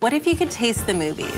What if you could taste the movies?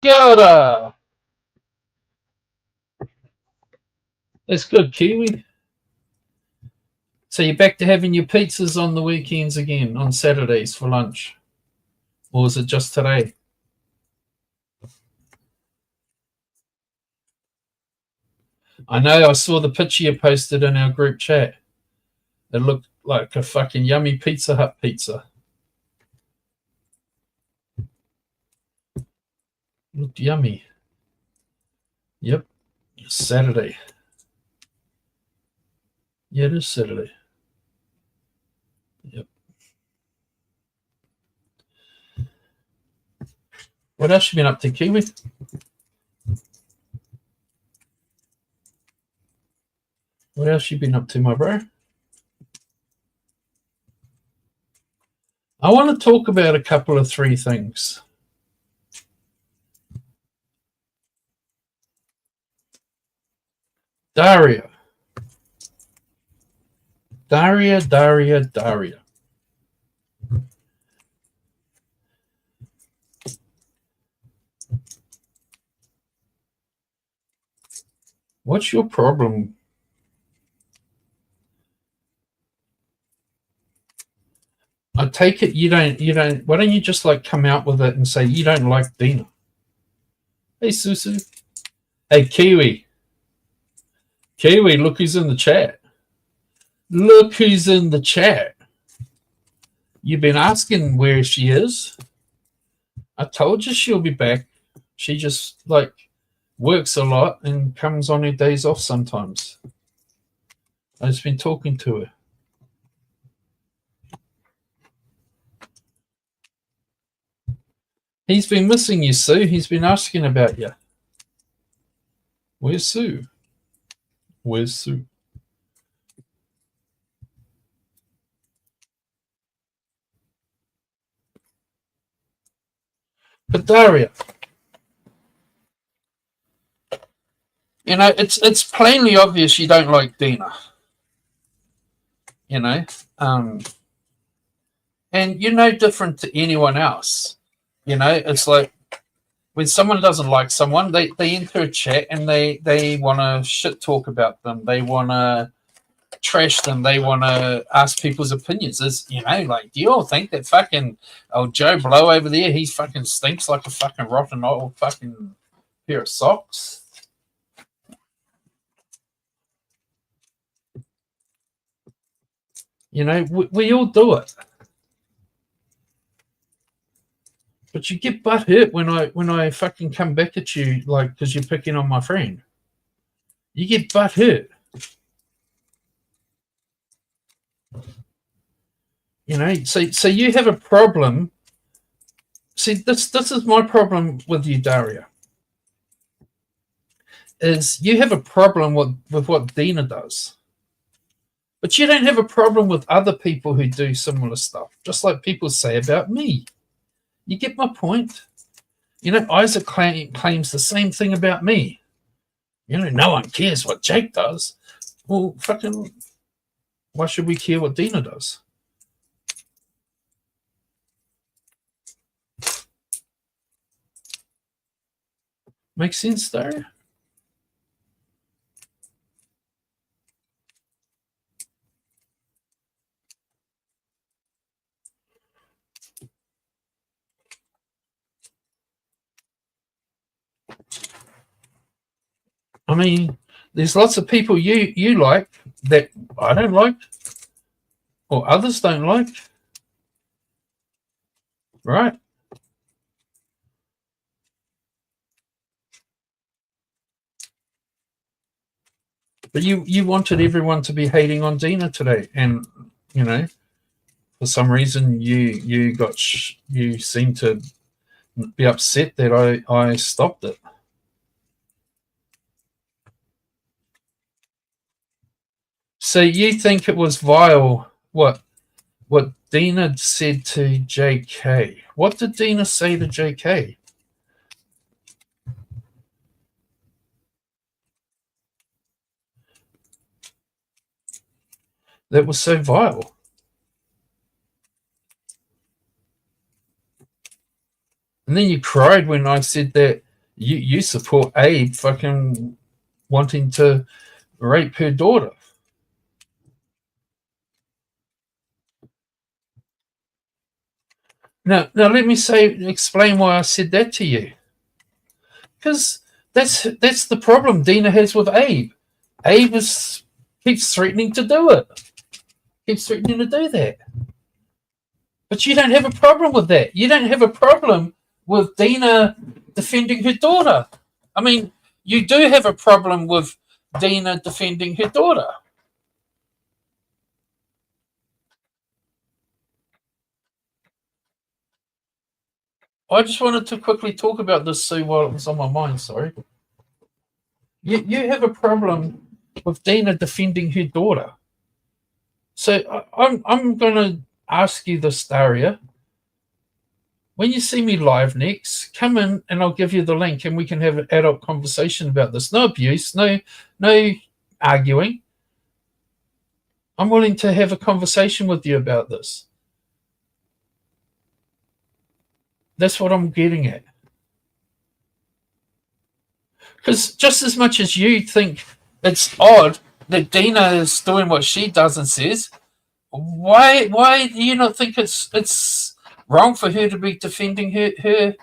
Kia ora. That's good, Kiwi. So you're back to having your pizzas on the weekends again, on Saturdays for lunch? Or was it just today? I know I saw the picture you posted in our group chat. It looked like a fucking yummy Pizza Hut pizza. It looked yummy. Yep. Saturday. Yeah, it is Saturday. Yep. What else you been up to, Kiwi? What else you been up to, my bro? I want to talk about a couple of three things. Daria. What's your problem? I take it you don't. Why don't you just like come out with it and say you don't like Dina? Hey, Susu. Hey, Kiwi. Kiwi, look who's in the chat. Look who's in the chat. You've been asking where she is. I told you she'll be back. She just like works a lot and comes on her days off sometimes. I've just been talking to her. He's been missing you, Sue. He's been asking about you. Where's Sue? Where's Sue? But Daria, you know, it's plainly obvious you don't like Dina. You know, and you're no different to anyone else. You know, it's like when someone doesn't like someone, they enter a chat and they want to shit talk about them. They want to trash them. They want to ask people's opinions. Is, you know, like, do you all think that fucking old Joe Blow over there, he fucking stinks like a fucking rotten old fucking pair of socks? You know, we all do it. But you get butt hurt when I fucking come back at you, like, because you're picking on my friend. You get butt hurt. You know, so you have a problem. See, this is my problem with you, Daria. Is you have a problem with what Dina does. But you don't have a problem with other people who do similar stuff, just like people say about me. You get my point? You know, Isaac claims the same thing about me. You know, no one cares what Jake does. Well, fucking, why should we care what Dina does? Makes sense, Daria? I mean, there's lots of people you like that I don't like, or others don't like, right? But you wanted everyone to be hating on Dina today, and you know, for some reason you seem to be upset that I stopped it. So you think it was vile what Dina said to JK? What did Dina say to JK? That was so vile. And then you cried when I said that you support Abe fucking wanting to rape her daughter. Now let me explain why I said that to you. Because that's the problem Dina has with Abe. Abe keeps threatening to do it. Keeps threatening to do that. But you don't have a problem with that. You don't have a problem with Dina defending her daughter. I mean, you do have a problem with Dina defending her daughter. I just wanted to quickly talk about this, Sue, while it was on my mind. Sorry. You have a problem with Dina defending her daughter. So I'm going to ask you this, Daria. When you see me live next, come in and I'll give you the link and we can have an adult conversation about this. No abuse, no arguing. I'm willing to have a conversation with you about this. That's what I'm getting at. Because just as much as you think it's odd that Dina is doing what she does and says, why do you not think it's wrong for her to be defending her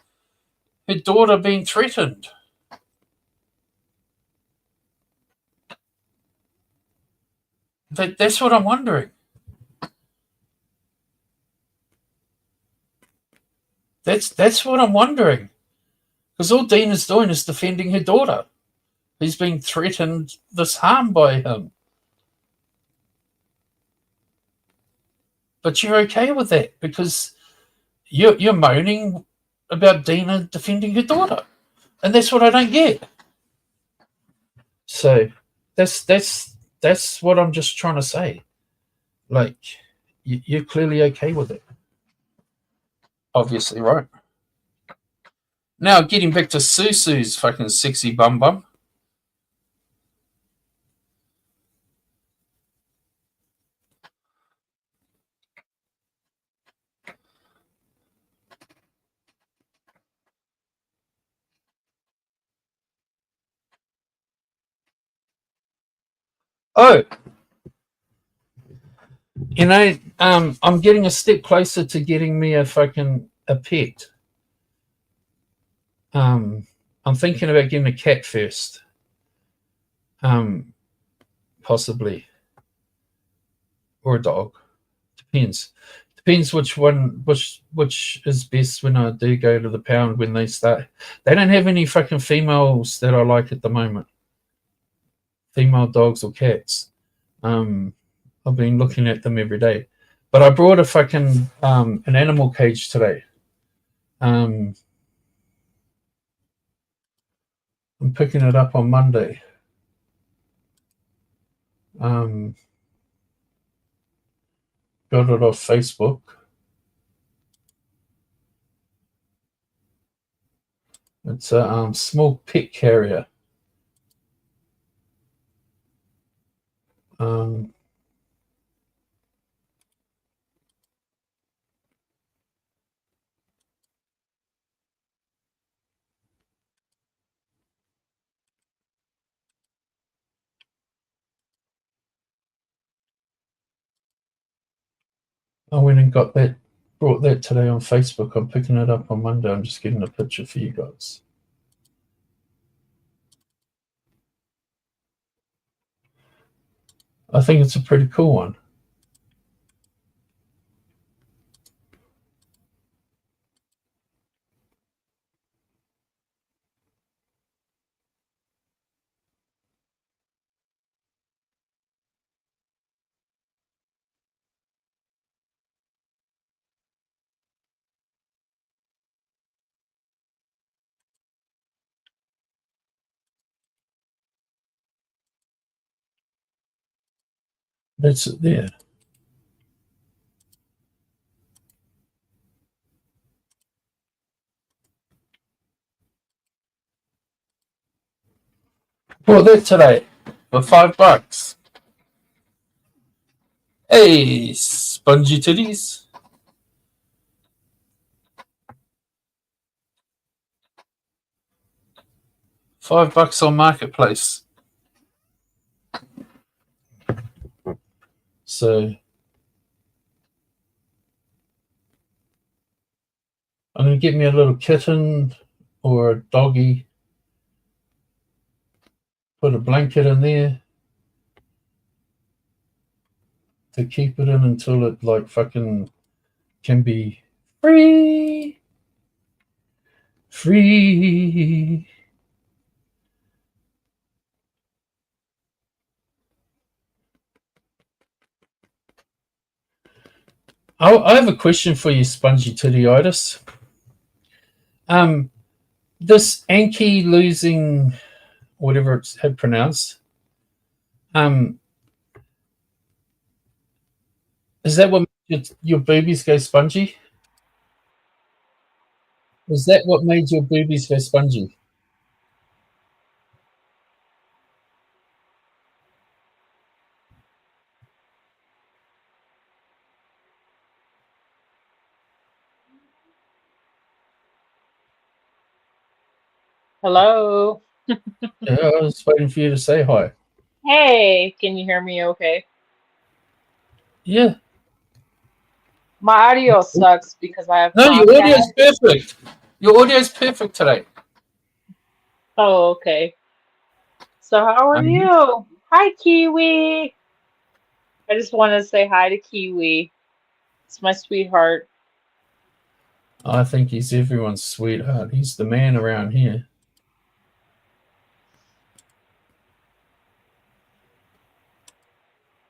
daughter being threatened? That's what I'm wondering. That's what I'm wondering. Because all Dina's doing is defending her daughter, who's been threatened this harm by him. But you're okay with that because you're moaning about Dina defending her daughter, and that's what I don't get. So that's what I'm just trying to say. Like you're clearly okay with it. Obviously, right. Now getting back to Susu's fucking sexy bum bum. Oh, I'm getting a step closer to getting me a pet. I'm thinking about getting a cat first. Possibly, or a dog. Depends which is best when I do go to the pound when they start. They don't have any fucking females that I like at the moment. Female dogs or cats. I've been looking at them every day. But I brought a fucking an animal cage today. I'm picking it up on Monday. Got it off Facebook. It's a small pet carrier. I went and brought that today on Facebook. I'm picking it up on Monday. I'm just getting a picture for you guys. I think it's a pretty cool one. That's it there. Bought that today for $5. Hey, spongy titties. $5 on Marketplace. So I'm gonna get me a little kitten or a doggy. Put a blanket in there to keep it in until it like fucking can be free. Free. I have a question for you, spongy tittyitis. This Anki losing whatever it's had pronounced. Is that what made your boobies go spongy? Is that what made your boobies go spongy? Hello. Yeah, I was waiting for you to say hi. Hey, can you hear me okay? Yeah. My audio sucks because I have No, your audio's Comcast. perfect. Your audio's perfect today. Oh, okay. So how are Um, you? Hi, Kiwi. I just wanted to say hi to Kiwi. It's my sweetheart. I think he's everyone's sweetheart. He's the man around here.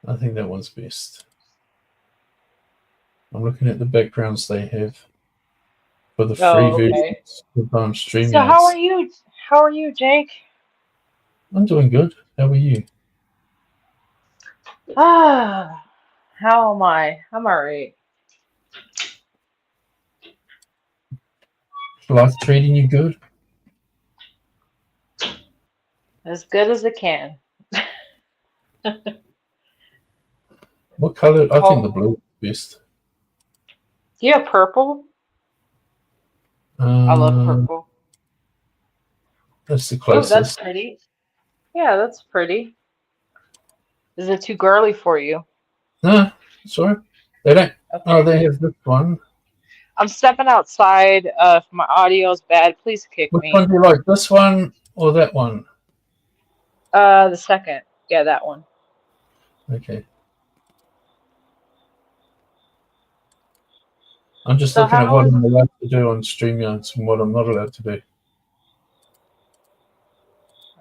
I think that one's best. I'm looking at the backgrounds they have for the free Oh, okay. versions of So how are StreamYards. you? How are you, Jake? I'm doing good. How are you? Ah, how am I? I'm all right. Life treating you good? As good as it can. What color? I think the Oh, blue is best. do you have purple? I love Uh, purple. that's the Oh, that's closest. pretty. Yeah, that's pretty. Is it too girly for you? No, sorry. They don't. Oh, Okay. they have this one. I'm stepping outside. If my audio's bad, please kick Which one me. do you like? This one or that one? The second. Yeah, that one. Okay. I'm just So looking at how what is I'm allowed to do on StreamYards and what I'm not allowed to do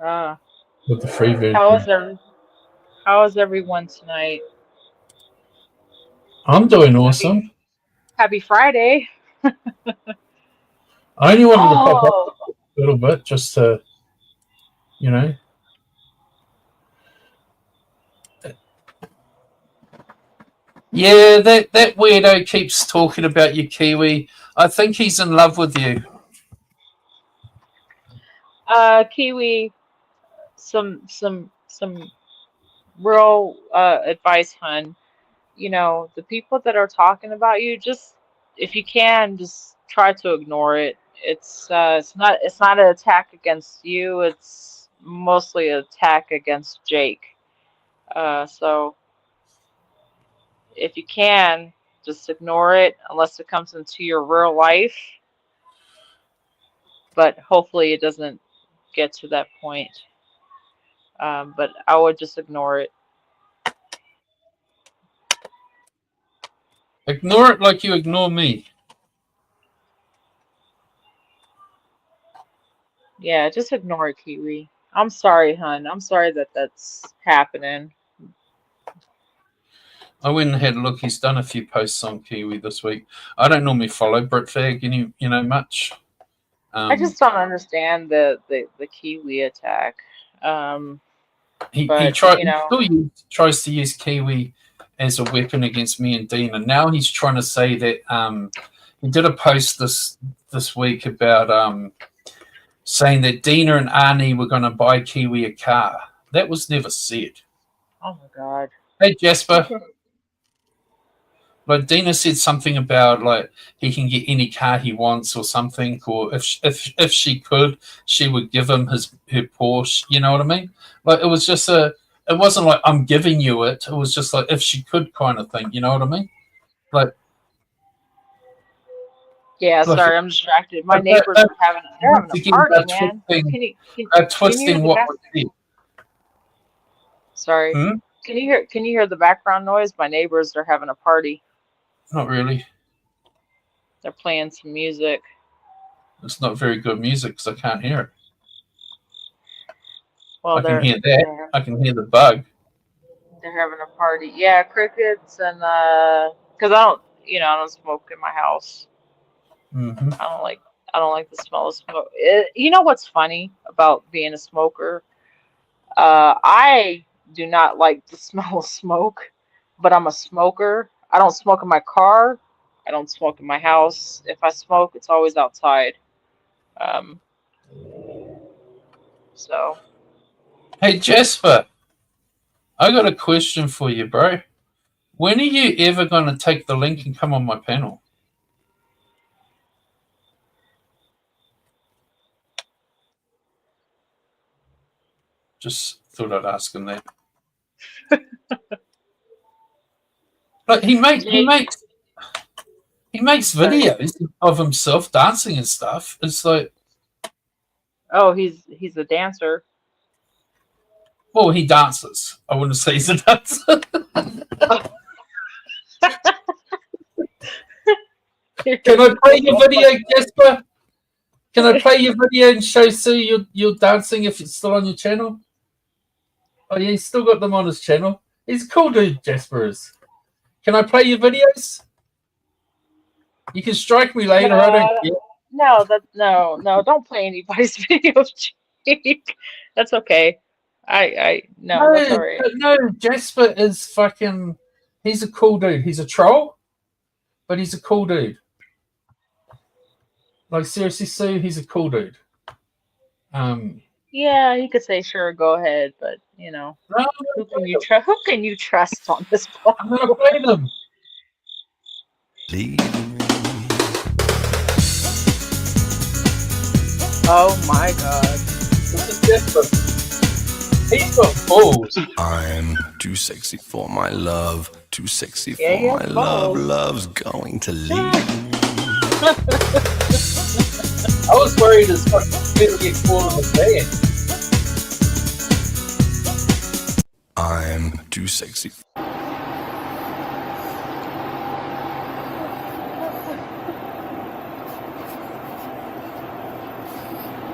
uh with the free how version. is there how is everyone tonight? I'm doing Happy awesome. Happy Friday. I only wanted to pop up Oh, a little bit just to, you know. Yeah, that weirdo keeps talking about you, Kiwi. I think he's in love with you. Kiwi, some real advice, hun. The people that are talking about you, just if you can, just try to ignore it. It's not an attack against you. It's mostly an attack against Jake. So if you can, just ignore it unless it comes into your real life. But hopefully it doesn't get to that point. But I would just ignore it. Ignore it like you ignore me. Yeah, just ignore it, Kiwi. I'm sorry, hun. I'm sorry that that's happening. I went and had a look. He's done a few posts on Kiwi this week. I don't normally follow Britfag much. I Um, just don't understand the Kiwi attack. Um, he but try he still tries to use Kiwi as a weapon against me and Dean, and now he's trying to say that he did a post this week about saying that Dina and Arnie were going to buy Kiwi a car. That was never said. oh my God. Hey Jasper, like Dina said something about like he can get any car he wants or something, or if she could, she would give him her Porsche. You know what I mean? Like it was just a. It wasn't like I'm giving you it. It was just like if she could kind of thing. You know what I mean? Like Yeah, like sorry, I'm distracted. My but neighbors are they're once having a again party, man. Can you hear twisting the what back? was said. Sorry. Hmm? Can you hear the background noise? My neighbors are having a party. Not really. They're playing some music. It's not very good music because I can't hear it. Well, I can they're hear that. they're I can hear the bug. they're having a party. Yeah, crickets and because I don't smoke in my house. Hmm. I don't like I don't like the smell of smoke. You know what's funny about being a smoker? I do not like the smell of smoke, but I'm a smoker. I don't smoke in my car. I don't smoke in my house. If I smoke, it's always outside. Um, so Hey, Jasper, I got a question for you, bro. When are you ever going to take the link and come on my panel? Just thought I'd ask him that. But Jake, he makes sorry. videos of himself dancing and stuff. It's like, Oh, he's a dancer. well, he dances. I wouldn't say he's a dancer. Can I play your video, Jasper? Can I play your video and show Sue you're dancing if it's still on your channel? Oh yeah, he's still got them on his channel. He's a cool dude, Jasper is. Can I play your videos? You can strike me later. I don't No, care. no, don't play anybody's video, Jake. That's okay. No, that's No, all right. no, Jasper is fucking. He's a cool dude. He's a troll, but he's a cool dude. Like seriously, Sue, he's a cool dude. Um, Yeah, he could say sure, go ahead, but no, who can you trust on this I'm gonna platform? play them. Oh my God. This is Jasper. He's got balls. I'm too sexy for my love, too sexy Yeah, for he my has love. balls. Love's going to leave. I was worried as fuck gonna get caught in the band. I'm too sexy.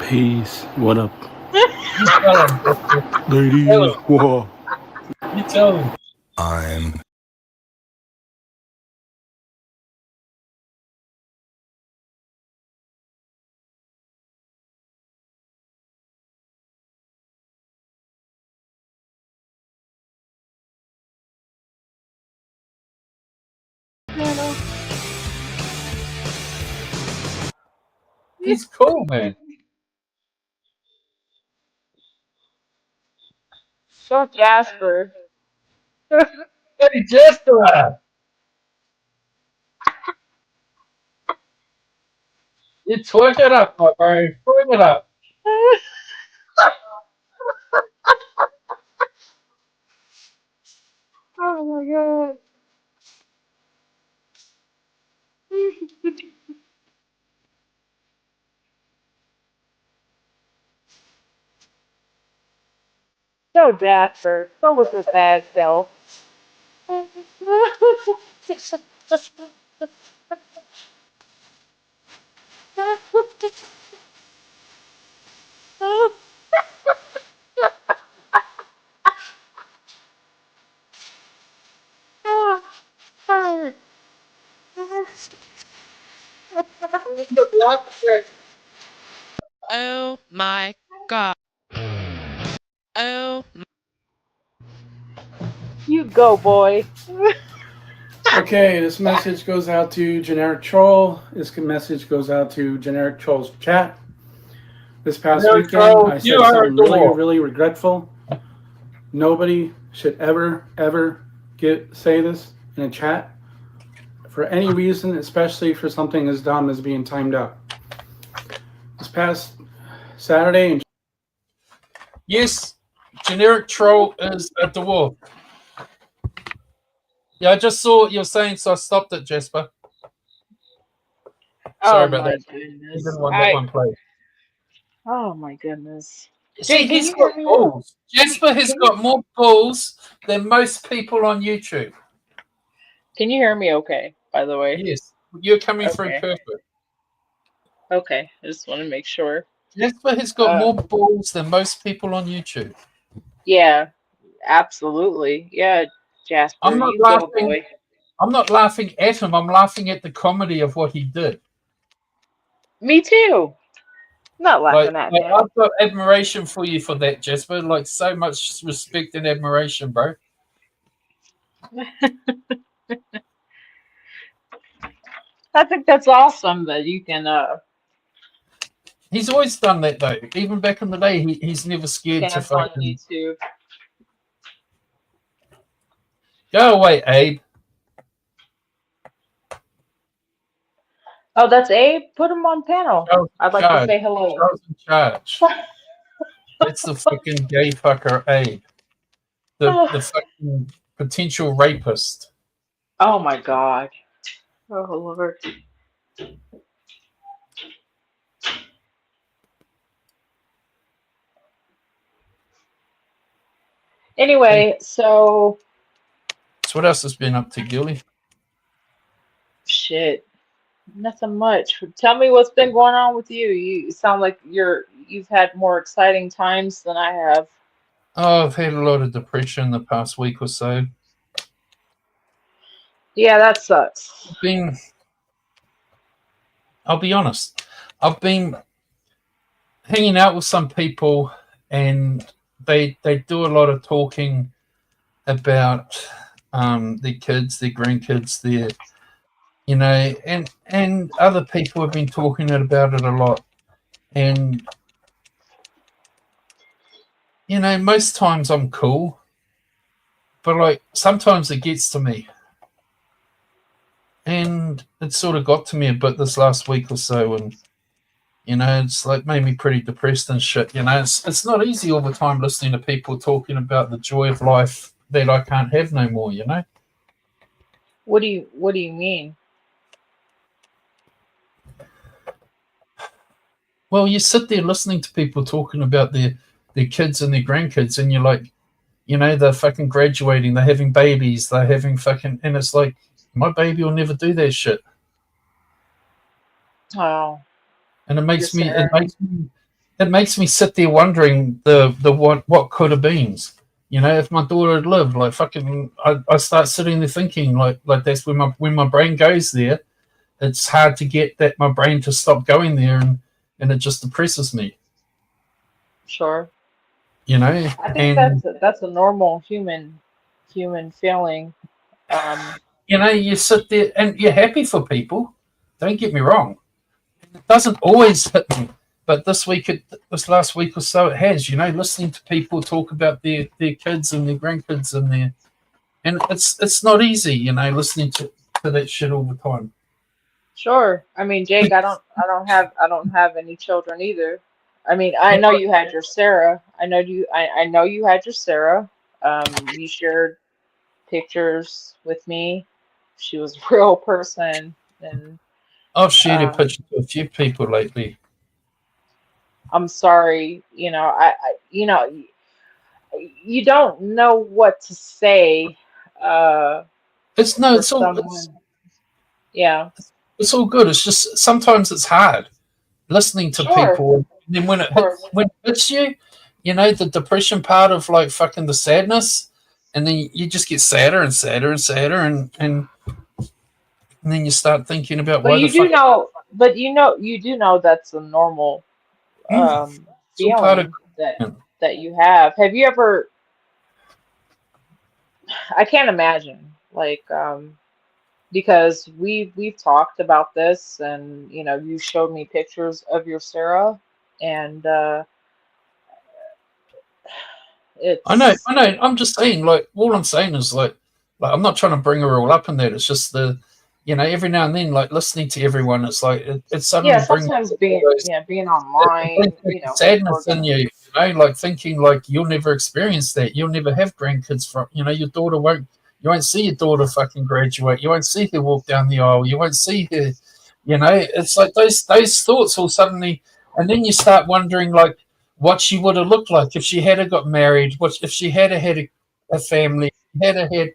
Peace. What up? You tell him, Jasper. Ladies, Tell him. whoa. You tell him. I'm He's cool, man. Show Jasper. Hey, Jasper, you twerk it up, my bro. Twerk it up. Oh my God. Show Jasper. Show with his bad self. Oh my god. Oh You go, boy. Okay, this message goes out to Generic Troll. This message goes out to Generic Troll's chat. This past No, weekend, bro, I you said are a something really, dwarf. really regretful. Nobody should ever say this in a chat for any reason, especially for something as dumb as being timed out. This past Saturday, Yes, generic troll is a dwarf. Yeah, I just saw what you're saying, so I stopped it, Jasper. Oh Sorry about my that. You goodness. didn't want that one played. Oh my goodness. See, Jay, can he's you hear got me? balls. Jasper has Can you got more balls than most people on YouTube. can you hear me okay, by the way? Yes, you're coming through Okay. perfect. Okay. I just want to make sure. Jasper has got Uh more balls than most people on YouTube. yeah, absolutely. Yeah, Jasper, I'm not you go, laughing. boy. I'm not laughing at him. I'm laughing at the comedy of what he did. Me too. Not Like, laughing at him. I've got admiration for you for that, Jasper. Like, so much respect and admiration, bro. I think that's awesome that you can He's always done that though. Even back in the day, he's never scared to dance on fucking YouTube. go away, Abe. Oh, that's Abe. Put him on panel. Charles in I'd like to charge. say hello. Charles in charge. That's the fucking gay fucker, Abe. The fucking potential rapist. Oh my God. Oh Lord. Hey, Anyway, so so what else has been up to, Gilly? shit. Nothing much. Tell me what's been going on with you. You sound like you've had more exciting times than I have. Oh, I've had a lot of depression the past week or so. Yeah, that sucks. I'll be honest. I've been hanging out with some people, and they do a lot of talking about their kids, their grandkids, their and other people have been talking about it a lot. And most times I'm cool, but like sometimes it gets to me, and it sort of got to me a bit this last week or so, and it's like made me pretty depressed and shit. It's not easy all the time listening to people talking about the joy of life that I can't have no more. What do you mean? Well, you sit there listening to people talking about their kids and their grandkids, and you're like, they're fucking graduating, they're having babies, they're having fucking, and it's like, my baby will never do that shit. Oh, And you're sad. it makes me sit there wondering the what could have been. If my daughter had lived, like fucking, I start sitting there thinking like that's when my brain goes there. It's hard to get my brain to stop going there, and it just depresses me. Sure. You know, I think and that's a normal human feeling. Um, you sit there and you're happy for people. Don't get me wrong. It doesn't always hit me, but this last week or so, it has. Listening to people talk about their kids and their grandkids and it's not easy. Listening to that shit all the time. sure. I mean, Jake, I don't have any children either. I mean, I know you had your Sarah. I know you had your Sarah. You shared pictures with me. She was a real person, and I've shared a um, picture to a few people lately. I'm sorry. You don't know what to say It's no, for it's all it's, someone. Yeah, it's all good. It's just sometimes it's hard listening to sure, people. And then sure. when it hits you, the depression part of like fucking the sadness, and then you just get sadder and sadder and sadder, and then you start thinking about But why the you do fuck. know, but you do know that's a normal It's all part of feeling that you have. Have you ever? I can't imagine, like, because we've talked about this, and you showed me pictures of your Sarah, and it's I know. I'm just saying, like, all I'm saying is like I'm not trying to bring her all up in that. It's just every now and then, like listening to everyone, it's like it yeah. suddenly brings Sometimes those, being it brings online, back the people are sadness in gonna. you, like thinking like you'll never experience that. You'll never have grandkids from, your daughter won't. You won't see your daughter fucking graduate. You won't see her walk down the aisle. You won't see her. It's like those thoughts all suddenly, and then you start wondering like what she would have looked like if she had a got married, what if she had a had a family, had a had,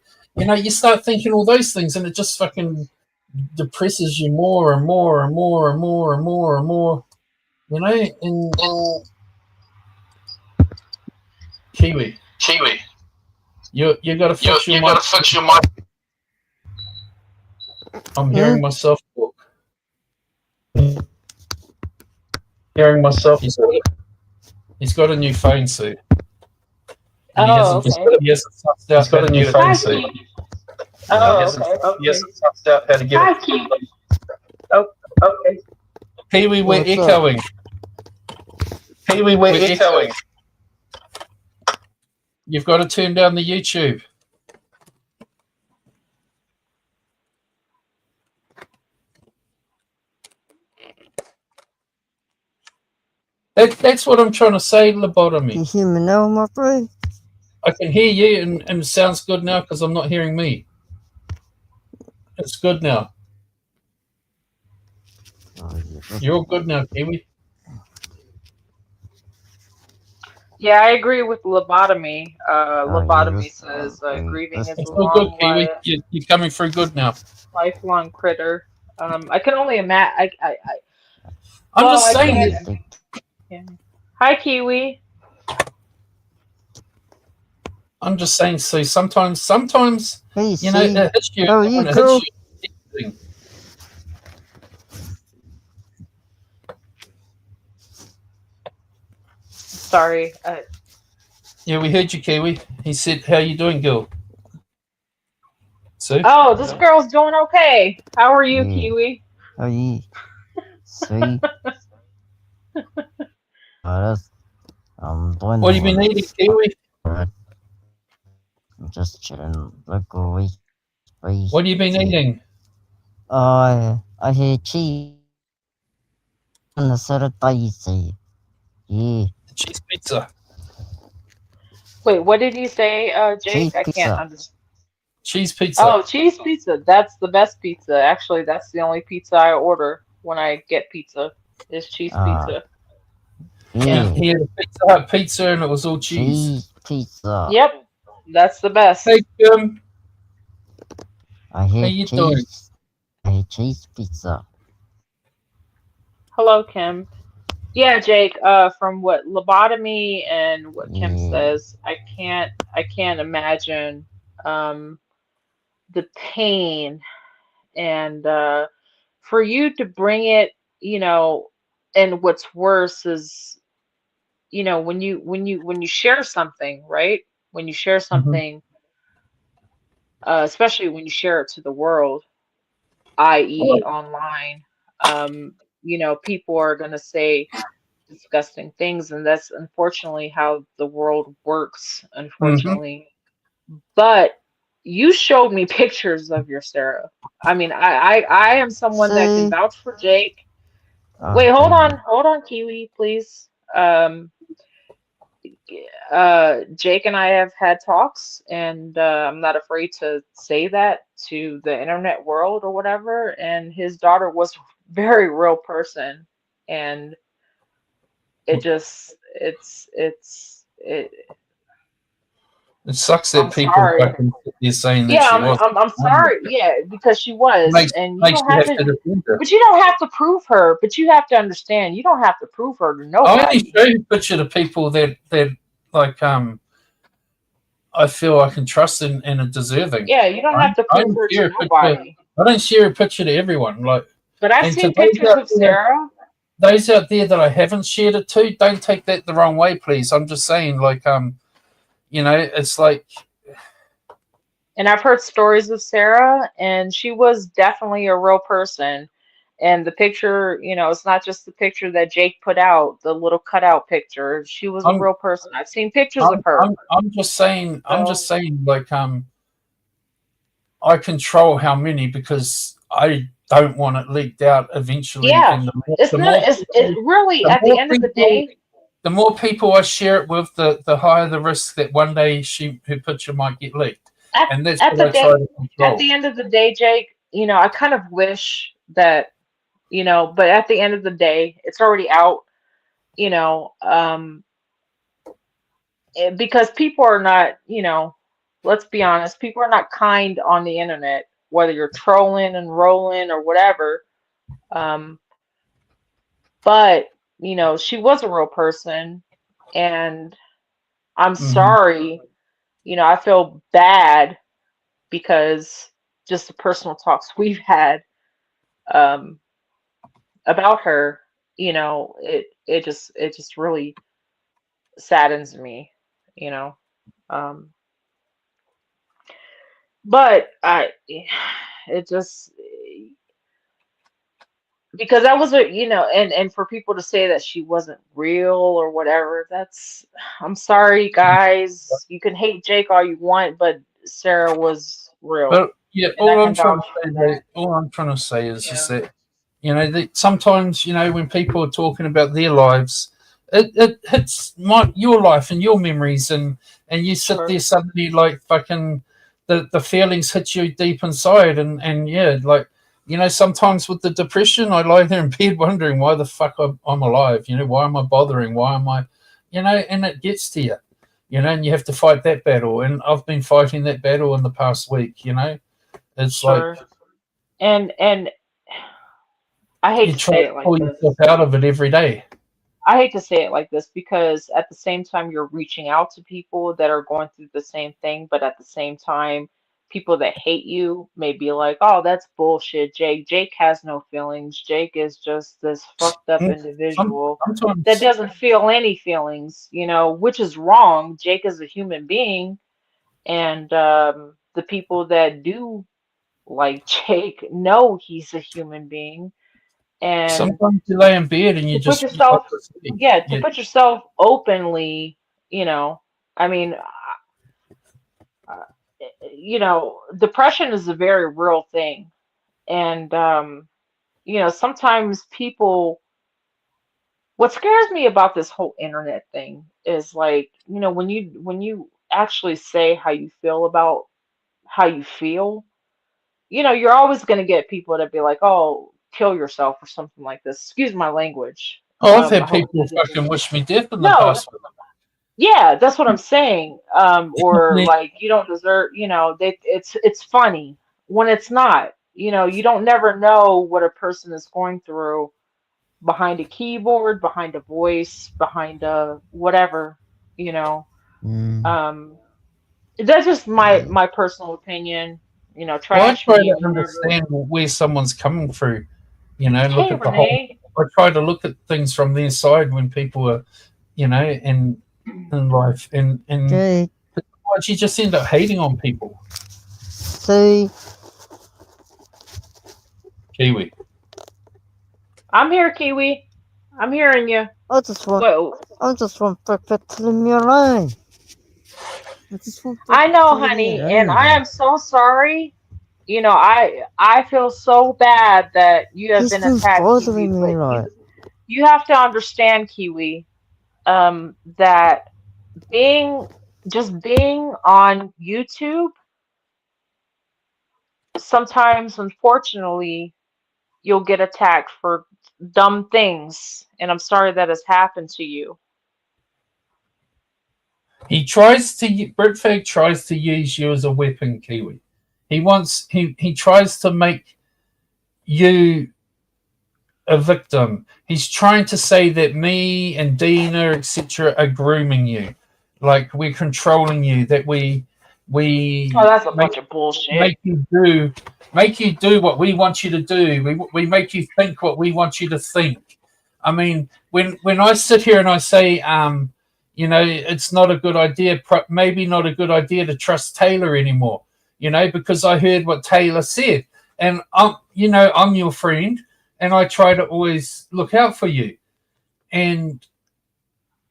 you start thinking all those things, and it just fucking depresses you more and more and more and more and more and more, and Kiwi, Kiwi, you got to fix your you mic. gotta fix your mic. I'm hearing myself talk. hearing myself. He's got a new phone, Sue. And he Oh, hasn't okay. he hasn't sussed out. He's got a new phone, Sue. Oh, okay. He hasn't sussed out how to get Hi, it. Keith. Oh, okay. Kiwi, we're What's up? echoing. Kiwi, we're echoing. You've got to turn down the YouTube. That's what I'm trying to say, Can lobotomy. you hear me now, my friend? I can hear you, and it sounds good now because I'm not hearing me. It's good now. Oh, yeah. You're all good now, Kiwi. Yeah, I agree with lobotomy. Lobotomy Yes. says grieving is It's a all good, long, Kiwi. You're coming through good now. lifelong critter. I can only imagine. I'm Well, just I saying. can't. Yeah. Hi, Kiwi. I'm just saying. So sometimes, Hey, you know, see, it hits you. how are And when you, it girl? hits you, Sorry. yeah, we heard you, Kiwi. He said, "How you doing, girl?" So Oh, this girl's doing okay. How are you, Yeah. Kiwi? How are you? See? I'm doing what have you been eating, Kiwi? alright. I'm just chilling like a week. What have you been eating? I had cheese and a set of daisy. Yeah, Cheese pizza. Wait, what did you say, cheese Jake? I can't pizza. understand. Cheese pizza. Oh, cheese pizza. That's the best pizza. Actually, that's the only pizza I order when I get pizza. Is cheese pizza. Yeah, He had a Pizza Hut pizza, and it was all cheese. cheese pizza. Yep, that's the best. Hey, Jim. I How had you doing? cheese. I had cheese pizza. Hello, Kim. Yeah, Jake, from what lobotomy and what Kim Yeah. says, I can't imagine um the pain and for you to bring it, you know, and what's worse is, when you share something, right? When you share Mm-hmm. something, especially when you share it to the world, i.e. online, um, people are gonna say disgusting things, and that's unfortunately how the world works, Mm-hmm. unfortunately. But you showed me pictures of your Sarah. I mean, I am someone that can See? vouch for Jake. Wait, Okay. hold on, Kiwi, please. Jake and I have had talks, and I'm not afraid to say that to the internet world or whatever. And his daughter was a very real person, and it. It sucks I'm that people sorry. fucking sit there saying that Yeah, she I'm, was. I'm I'm sorry. Yeah, because she was, Makes and you makes don't you have have to. to defend her. But you don't have to prove her. But you have to understand, you don't have to prove her to I only nobody. show you a picture to people that like I feel I can trust and are deserving. Yeah, you don't have to I prove don't her to share a picture. nobody. I don't share a picture to everyone. Like, But I've and to seen pictures of Sarah. those out there that I haven't shared it to, don't take that the wrong way, please. I'm just saying, like, it's like, And I've heard stories of Sarah, and she was definitely a real person. And the picture, it's not just the picture that Jake put out, the little cutout picture. She was a I'm, real person. I've seen pictures of her. I'm just saying, So, like, I control how many because I don't want it leaked out eventually. yeah, And it's not, it really, the at the more end of the people, day, the more people I share it with, the higher the risk that one day her picture might get leaked, at, and that's at what the I try day, to at control. the end of the day, Jake, I kind of wish that, but at the end of the day, it's already out, you know, um, because people are not, let's be honest, people are not kind on the internet, whether you're trolling and rolling or whatever. Um, but, she was a real person, and I'm Hmm. sorry, I feel bad because just the personal talks we've had um, about her, it it just really saddens me, you know. Um, but it just because that was a, and for people to say that she wasn't real or whatever, I'm sorry, guys. You can hate Jake all you want, but Sarah was real, But yeah, and I can vouch for that. all I'm trying to say is Yeah, that that sometimes when people are talking about their lives, it hits your life and your memories, and you sit there sure, suddenly like fucking the feelings hit you deep inside, and yeah, like sometimes with the depression, I lie there in bed wondering why the fuck I'm alive. Why am I bothering? Why am I, and it gets to you. And you have to fight that battle. And I've been fighting that battle in the past week. It's like sure. And I hate you to try say to it like pull this. yourself out of it every day. I hate to say it like this because at the same time you're reaching out to people that are going through the same thing, but at the same time, people that hate you may be like, "Oh, that's bullshit, Jake. Jake has no feelings. Jake is just this fucked up Mm, individual that Sometimes doesn't feel any feelings," which is wrong. Jake is a human being, and the people that do like Jake know he's a human being, and sometimes you lay in bed and you to put just like yourself I said, yeah, to you, put yourself openly, I mean, uh, depression is a very real thing. And, sometimes people, what scares me about this whole internet thing is like, when you actually say how you feel about how you feel, you're always going to get people that be like, oh, kill yourself or something like this. Excuse my language. I've I had hope people that doesn't. fucking wish me death in the No, past. yeah, that's what I'm saying. Or like you don't deserve, it's funny when it's not. You don't never know what a person is going through behind a keyboard, behind a voice, behind a whatever, you know. Mm. Um, that's just my personal opinion. Well, I Trash try me, to whatever. understand where someone's coming through. Look Hey, at the whole. Renee. I try to look at things from their side when people are, in life, and Okay. otherwise you just end up hating on people. See, Kiwi. I'm here, Kiwi. I'm hearing you. I just want, Whoa. I just want Bigfoot to leave me alone. I just want I Bigfoot to know, leave me honey, and I alone. am so sorry. I feel so bad that you have He's been been attacked, Kiwi, bothering me but like. you have to understand, Kiwi, that being being on YouTube, sometimes unfortunately you'll get attacked for dumb things, and I'm sorry that has happened to you. Britfag tries to use you as a weapon, Kiwi. He tries to make you a victim. He's trying to say that me and Dina, etc., are grooming you, like we're controlling you, that Oh, we that's a bunch of bullshit. make you do what we want you to do. We make you think what we want you to think. I mean, when I sit here and I say, it's not a good idea, maybe not a good idea to trust Taylor anymore, because I heard what Taylor said, and I'm your friend, and I try to always look out for you, and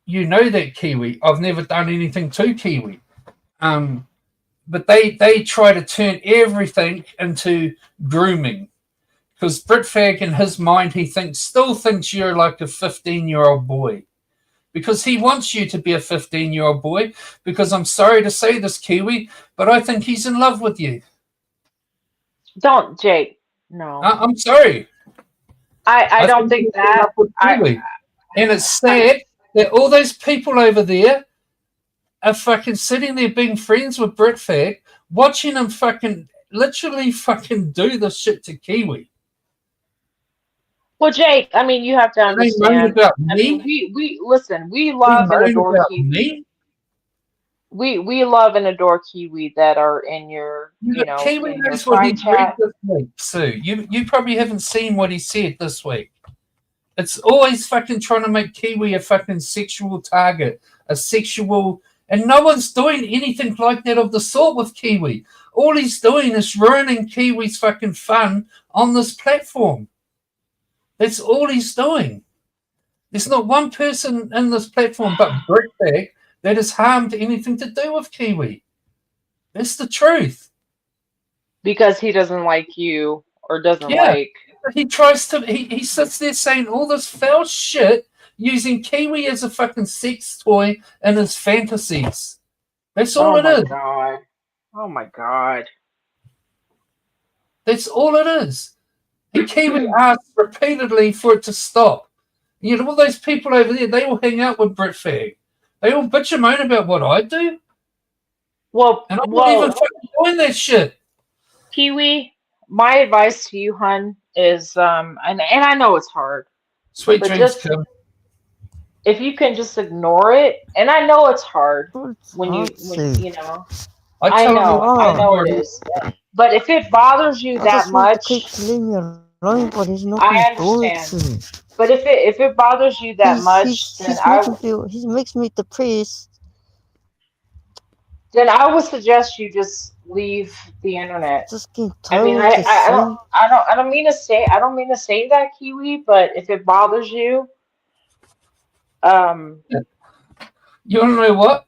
that, Kiwi. I've never done anything to Kiwi. Um, but they try to turn everything into grooming, because Britfag in his mind still thinks you're like a 15-year-old boy, because he wants you to be a 15-year-old boy, because I'm sorry to say this, Kiwi, but I think he's in love with you. Don't, Jake. No. I'm sorry. I I don't think he's think in that. love with I Kiwi, and it's I sad that all those people over there are fucking sitting there being friends with Britfag, watching him fucking literally fucking do this shit to Kiwi. Well, Jake, I mean, you have to And they moan understand. about I mean, me. we listen. We They love and moan adore about Kiwi. me. We love and adore Kiwi that are in your, Kiwi in your knows what he side read chat. this week, Sue. You probably haven't seen what he said this week. It's always fucking trying to make Kiwi a fucking sexual target, a sexual, and no one's doing anything like that of the sort with Kiwi. All he's doing is ruining Kiwi's fucking fun on this platform. That's all he's doing. There's not one person in this platform but Brickbag that has harmed anything to do with Kiwi. That's the truth. Because he doesn't like you or doesn't Yeah. like. He tries to, he sits there saying all this foul shit using Kiwi as a fucking sex toy in his fantasies. That's all it is. God. Oh my god. That's all it is. And Kiwi asks repeatedly for it to stop. You know, all those people over there, they all hang out with Britfag. They all bitch and moan about what I do. Well, And I'm not even fucking doing that shit. Kiwi, my advice to you, hun, is and I know it's hard. Sweet But dreams, just Kim. if you can just ignore it, and I know it's hard when you Toxic. you know. I tell I know it is. But if it bothers you I that just want to keep much, leave me alone, but he's not I gonna do it understand. to me. But if it bothers you that much, then He makes me depressed. I would suggest you just leave the internet. Just getting I mean, tired to see. I don't mean to say that, Kiwi, but if it bothers you, You want to know what?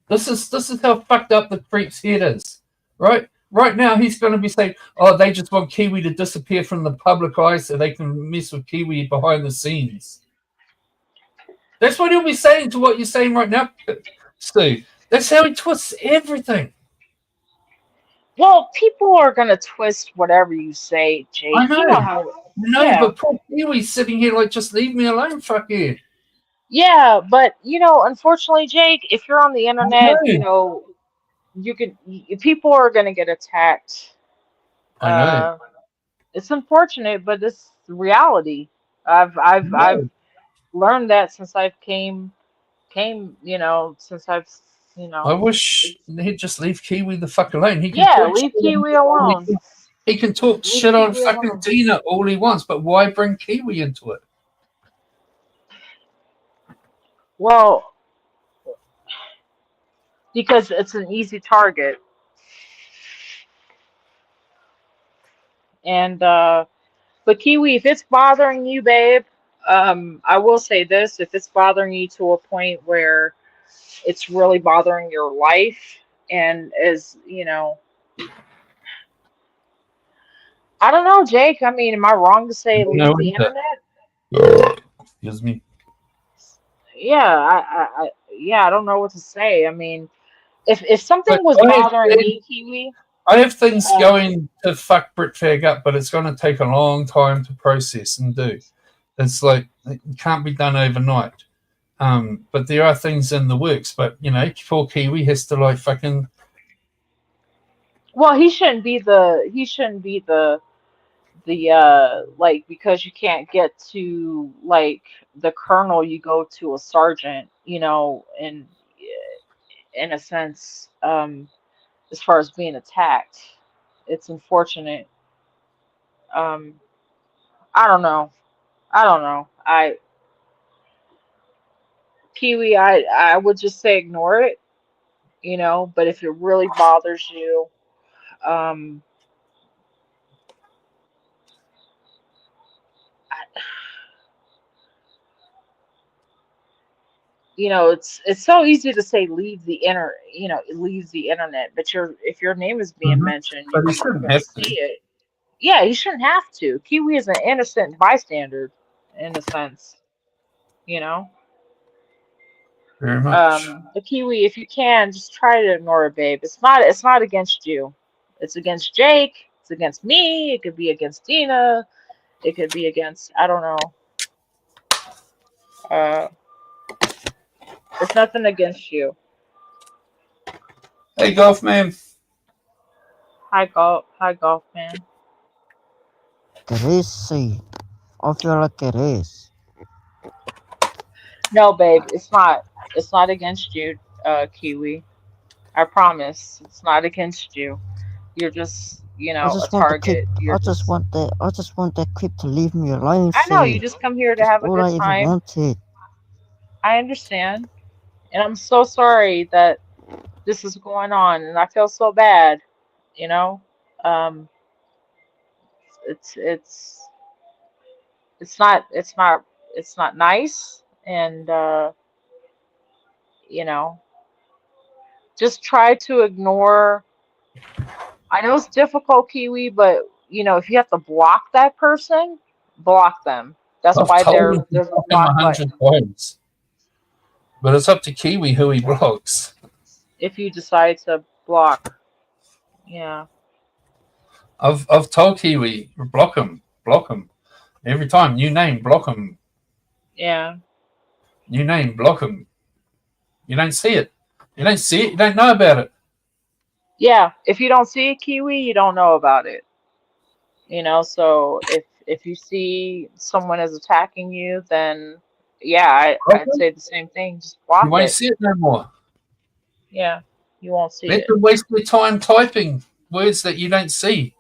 This is how fucked up the creep's head is, right? Right now, he's going to be saying, "Oh, they just want Kiwi to disappear from the public eye so they can mess with Kiwi behind the scenes." That's what he'll be saying to what you're saying right now, Stu. That's how he twists everything. well, people are gonna twist whatever you say, Jake. I know. You know how. No, Yeah. but poor Kiwi's sitting here like, just leave me alone, fuck you. Yeah, but unfortunately, Jake, if you're on the internet, know. people are gonna get attacked. I know. It's unfortunate, but it's reality. I've learned that since I've since I've I wish he'd just leave Kiwi the fuck alone. He can yeah, talk leave shit Kiwi on, alone. he can talk Leave shit on Kiwi fucking alone. Dina all he wants, but why bring Kiwi into it? Well, because it's an easy target. And but Kiwi, if it's bothering you, babe, I will say this: if it's bothering you to a point where it's really bothering your life, and I don't know, Jake. I mean, am I wrong to say leave the internet? Excuse me. Yeah, I don't know what to say. I mean, if something But was bothering me, Kiwi, I have things going to fuck Britfag up, but it's going to take a long time to process and do. It's like it can't be done overnight. But there are things in the works. But poor Kiwi has to like fucking. well, he shouldn't be the like, because you can't get to like the colonel, you go to a sergeant, in a sense, as far as being attacked. It's unfortunate. Um, I don't know. I don't know. Kiwi, I would just say ignore it, but if it really bothers you, um, I, it's so easy to say leave the internet, but if your name is being mentioned, But he you're shouldn't gonna have see to. it. Yeah, you shouldn't have to. Kiwi is an innocent bystander in a sense, you know. Very much. The Kiwi, if you can, just try to ignore it, babe. It's not against you. It's against Jake. It's against me. It could be against Dina. It could be against, I don't know. Uh, it's nothing against you. Hey, golf man. Hi golf man. Crazy. I feel like it is. No, babe, it's not. It's not against you, Kiwi. I promise. It's not against you. I a just want the clip. target. You're I just just, want that. I just want that clip to leave me alone, I know you Sue. just come here to That's have a all good I ever time. wanted. I understand. And I'm so sorry that this is going on, and I feel so bad, you know. Um, it's it's it's not nice, and you know, just try to ignore. I know it's difficult, Kiwi, but if you have to block that person, block them. That's I've why told him to there's a block him block 100 button. times, but it's up to Kiwi who he blocks. If you decide to block, yeah, I've told Kiwi block him every time. New name, block him. yeah, New name, block him. You don't see it. You don't see it. You don't know about it. yeah. If you don't see a Kiwi, you don't know about it. So if you see someone is attacking you, then yeah, Block I'd him. say the same thing. Just You block won't it. see it no more. Yeah, you won't see Let it. them waste their time typing words that you don't see.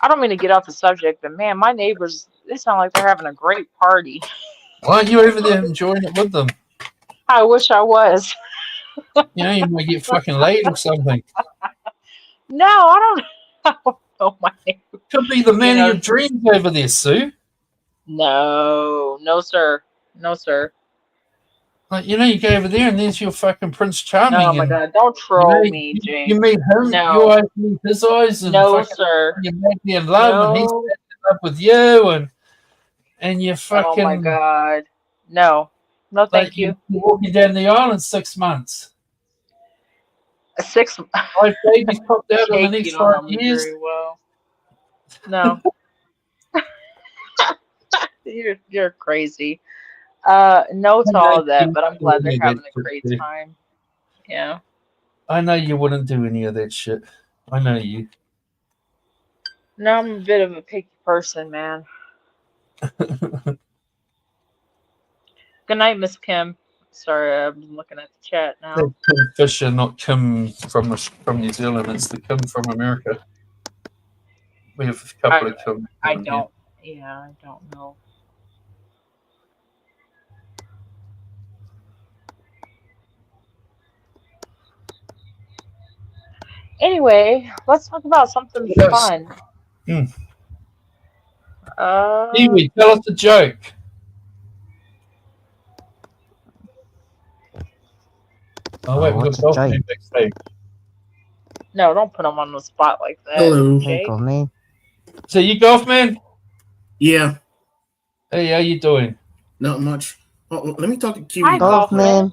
I don't mean to get off the subject, but man, my neighbors, they sound like they're having a great party. Why aren't you over there enjoying it with them? I wish I was. You might get fucking laid or something. No, I don't, I don't know my neighbor. Could be the You man of your know, dreams over there, Sue. no, no, sir. No, sir. Like, you go over there and there's your fucking Prince Oh Charming, my and God, don't troll me, you Jake. meet him, you No, open his eyes, and no, fucking sir. you're madly in love, and he's No. up with you, and you Oh my fucking God. No. No, like thank you're you. walking down the aisle in 6 months. A six. 5 babies popped out in the Jake, you next don't five know me years. very well. No, you're crazy. No I to know all of that, you but I'm wouldn't glad do they're any of that having a shit, great Sue. time. Yeah. I know you wouldn't do any of that shit. I know you. No, I'm a bit of a picky person, man. Good night, Miss Kim. Sorry, I'm looking at the chat That's now. Kim Fisher, not Kim from New Zealand. It's the Kim from America. We have a I couple of Kim I on here. don't. Yeah, I don't know. Anyway, let's talk about something Yes. fun. Hmm. Uh, Kiwi, tell us a joke. Oh wait, Oh, we've what's got a golf joke? man backstage. no, don't put them on the spot like that, Hello. Hey, Jake. go man. So you golf man? Yeah, Hey, how you doing? not much. Oh, let me talk to Hi, Kiwi real Golf quick. Golfman. man.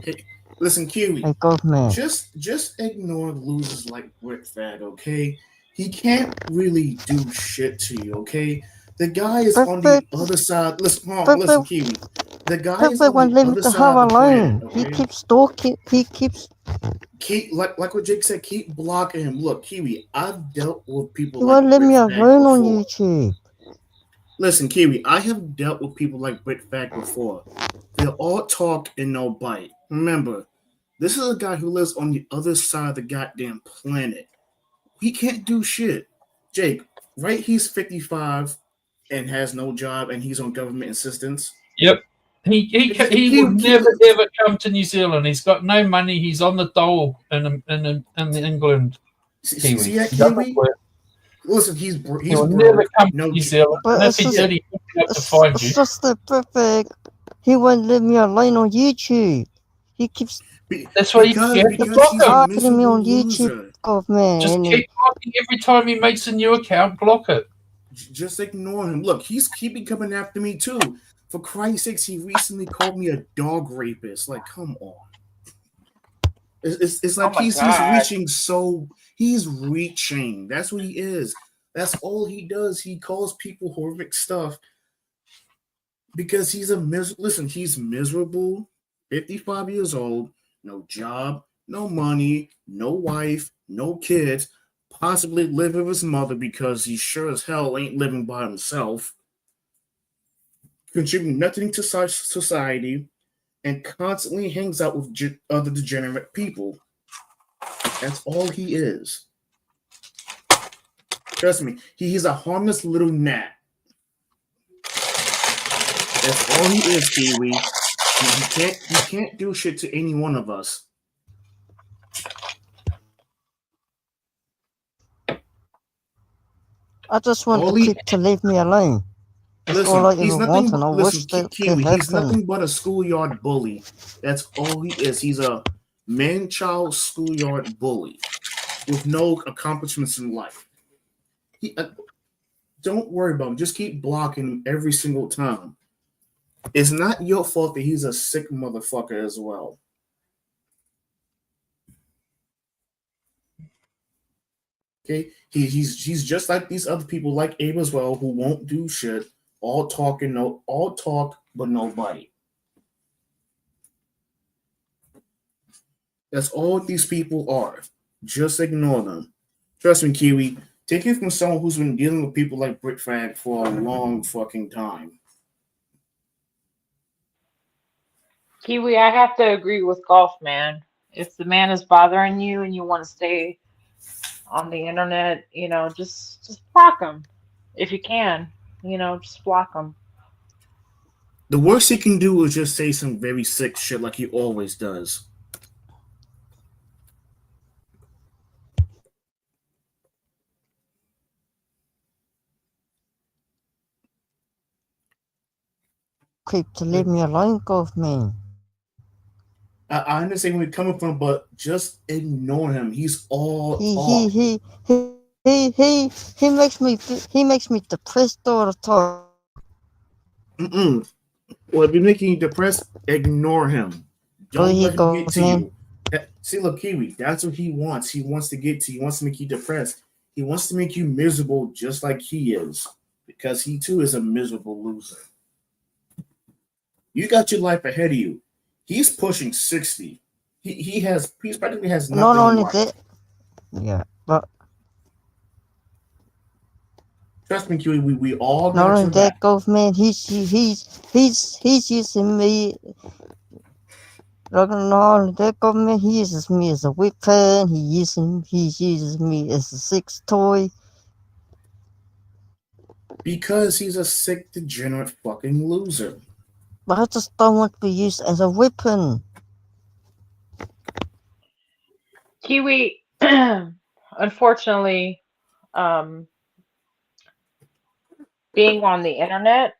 Hey, listen, Kiwi. Hey, golf man. Just ignore losers like Brick Fag, okay? He can't really do shit to you, okay? The guy is But on but the other side. Listen, hold on, but listen, but Kiwi. The guy is but on won't the leave me other to her side of the planet, alone. He okay? keeps stalking. He keeps. Keep like what Jake said, keep blocking him. Look, Kiwi, I've dealt with people He like won't leave Brick me Fag alone on before. YouTube. Listen, Kiwi, I have dealt with people like Brick Fag before. They're all talk and no bite. Remember, this is a guy who lives on the other side of the goddamn planet. He can't do shit. Jake, right? He's 55 and has no job and he's on government assistance. Yep. He would never ever come to New Zealand. He's got no money. He's on the dole in England. Kiwi. See that, He doesn't Kiwi? work. Listen, He he's will never broke. come to No, New Zealand. But And if it's he just did, he'd have to find you. it's just the perfect. He won't leave me alone on YouTube. He keeps That's why you have to he because keeps he's a block him. targeting me miserable on YouTube, loser. golf man. Just And keep blocking every time he makes a new account. Block it. Just ignore him. Look, he's keeping coming after me too. For Christ's sakes, he recently called me a dog rapist. Like, come on. It's Oh like my he's God. reaching so he's reaching. That's what he is. That's all he does. He calls people horrific stuff because he's listen, he's miserable, 55 years old, no job, no money, no wife, no kids, possibly live with his mother because he sure as hell ain't living by himself, contributing nothing to society, and constantly hangs out with other degenerate people. That's all he is. Trust me, he's a harmless little gnat. That's all he is, Kiwi. He can't do shit to any one of us. I just want the All he creep to leave me alone. That's all listen, I he's ever want, nothing. and I Listen, wish that could Kiwi, he's happen. nothing but a schoolyard bully. That's all he is. He's a man-child schoolyard bully with no accomplishments in life. Don't worry about him. Just keep blocking him every single time. It's not your fault that he's a sick motherfucker as well. Okay, he's just like these other people, like Abe as well, who won't do shit. All talk but no bite. That's all these people are. Just ignore them. Trust me, Kiwi. Take it from someone who's been dealing with people like Brit Fag for a long fucking time. Kiwi, I have to agree with Golf Man. If the man is bothering you and you want to stay on the internet, just block him if you can. Just block him. The worst he can do is just say some very sick shit like he always does. Creep to leave me alone, Golf Man. I understand where you're coming from, but just ignore him. He's all He talk. he he he he he makes me depressed all the time. Mm-mm. Well, if you're making you depressed, ignore him. Oh, Don't he let him get Golf to Man. you. See, look, Kiwi, that's what he wants. He wants to get to you. He wants to make you depressed. He wants to make you miserable just like he is. Because he too is a miserable loser. You got your life ahead of you. He's pushing 60. He practically has Not nothing in only life. that, yeah, but Trust me, Kiwi, we all not got only your that, back. Golf Man. He's using me. Not only that, Golf Man. He uses me as a weapon. He uses me as a sex toy. Because he's a sick, degenerate fucking loser. But I just don't want to be used as a weapon. Kiwi, unfortunately, um, being on the internet,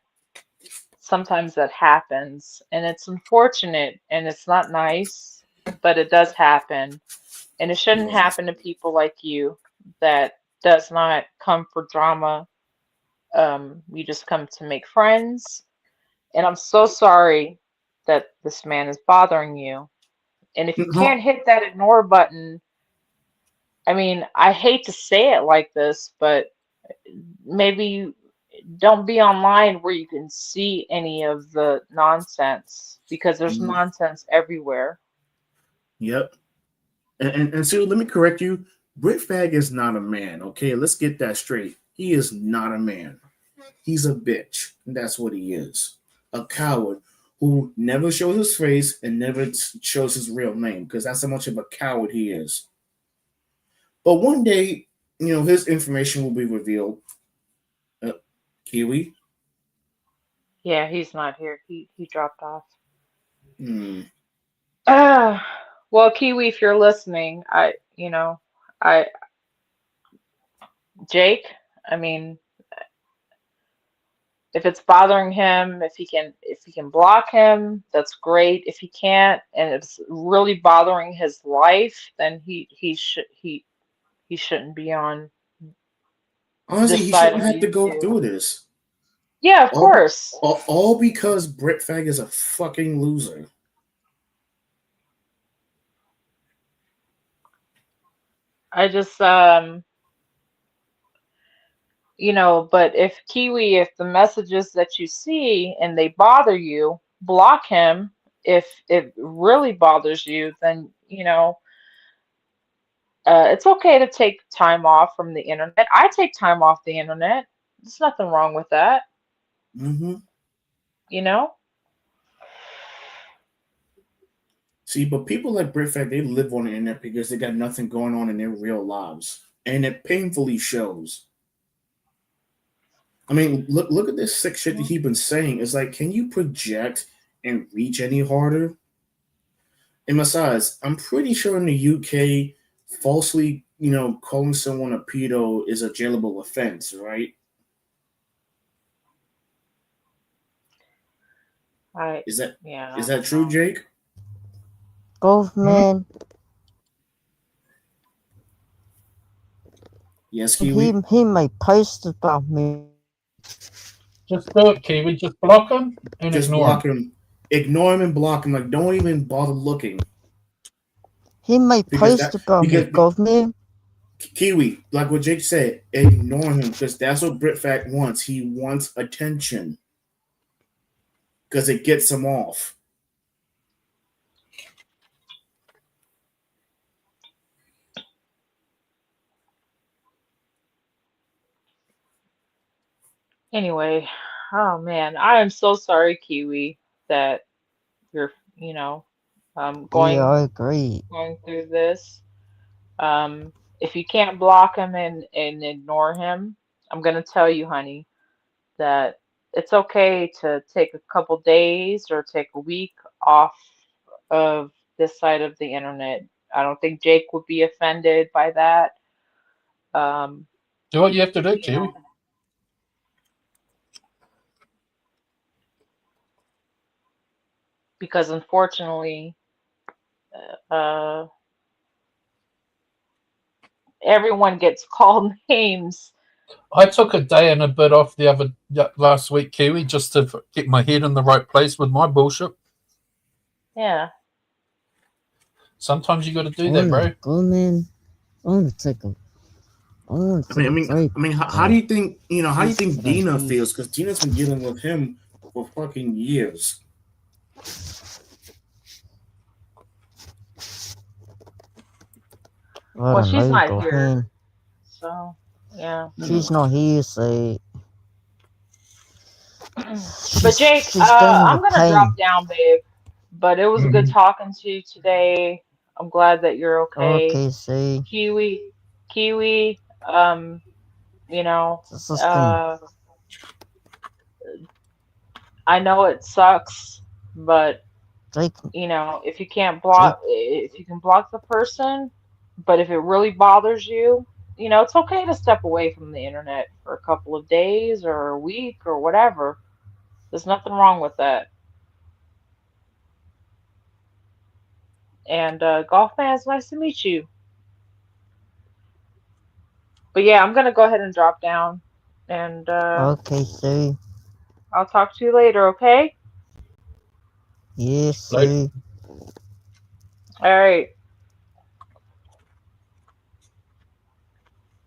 sometimes that happens, and it's unfortunate and it's not nice, but it does happen. And it shouldn't Yeah. happen to people like you that does not come for drama. You just come to make friends. And I'm so sorry that this man is bothering you. And if you can't hit that ignore button, I mean, I hate to say it like this, but maybe don't be online where you can see any of the nonsense because there's Mm, nonsense everywhere. yep. And so let me correct you. Brit Fag is not a man, okay? Let's get that straight. He is not a man. He's a bitch. And that's what he is. A coward who never shows his face and never shows his real name because that's how much of a coward he is. But one day, his information will be revealed. Kiwi? Yeah, he's not here. He dropped off. Hmm. Uh, well, Kiwi, if you're listening, I Jake, I mean, if it's bothering him, if he can block him, that's great. If he can't, and it's really bothering his life, then he shouldn't be on Honestly, this he side shouldn't of have to go YouTube. through this. Yeah, of All, course. all because Brit Fag is a fucking loser. I just but if the messages that you see and they bother you, block him. If it really bothers you, then it's okay to take time off from the internet. I take time off the internet. There's nothing wrong with that, Mm-hmm. you know? See, but people like Britfact, they live on the internet because they got nothing going on in their real lives, and it painfully shows. I mean, look at this sick shit that he's been saying. It's like, can you project and reach any harder? And besides, I'm pretty sure in the UK, falsely, calling someone a pedo is a jailable offense, right? Is that true, Jake? Golf man, Yes, Kiwi. he might post about me. Just do it, Kiwi. Just block him and Just ignore block him. him. Ignore him and block him. Like, don't even bother looking. He might Because post about me, golf man. Kiwi, like what Jake said, ignore him because that's what Britfact wants. He wants attention because it gets him off. Anyway, oh man, I am so sorry, Kiwi, that you're, Yeah, I going agree. through this. If you can't block him and ignore him, I'm gonna tell you, honey, that it's okay to take a couple days or take a week off of this side of the internet. I don't think Jake would be offended by that. Um, Do what you have to do, you Kiwi. know, because unfortunately, uh, everyone gets called names. I took a day and a bit off last week, Kiwi, just to get my head in the right place with my bullshit. Yeah. Sometimes you got to do that, bro. Go man. I want to take a break. How do you think How do you think Dina feels? Because Dina's been dealing with him for fucking years. Well, she's not here, so yeah. She's not here, so. But Jake, I'm gonna drop down, babe. But it was good talking to you today. I'm glad that you're okay. Okay, see. Kiwi, I know it sucks, but if you can't block, if you can block the person, but if it really bothers you, it's okay to step away from the internet for a couple of days or a week or whatever. There's nothing wrong with that. And Golf Man, it's nice to meet you. But yeah, I'm gonna go ahead and drop down, and okay, see. I'll talk to you later. Okay? Yes, see. All right.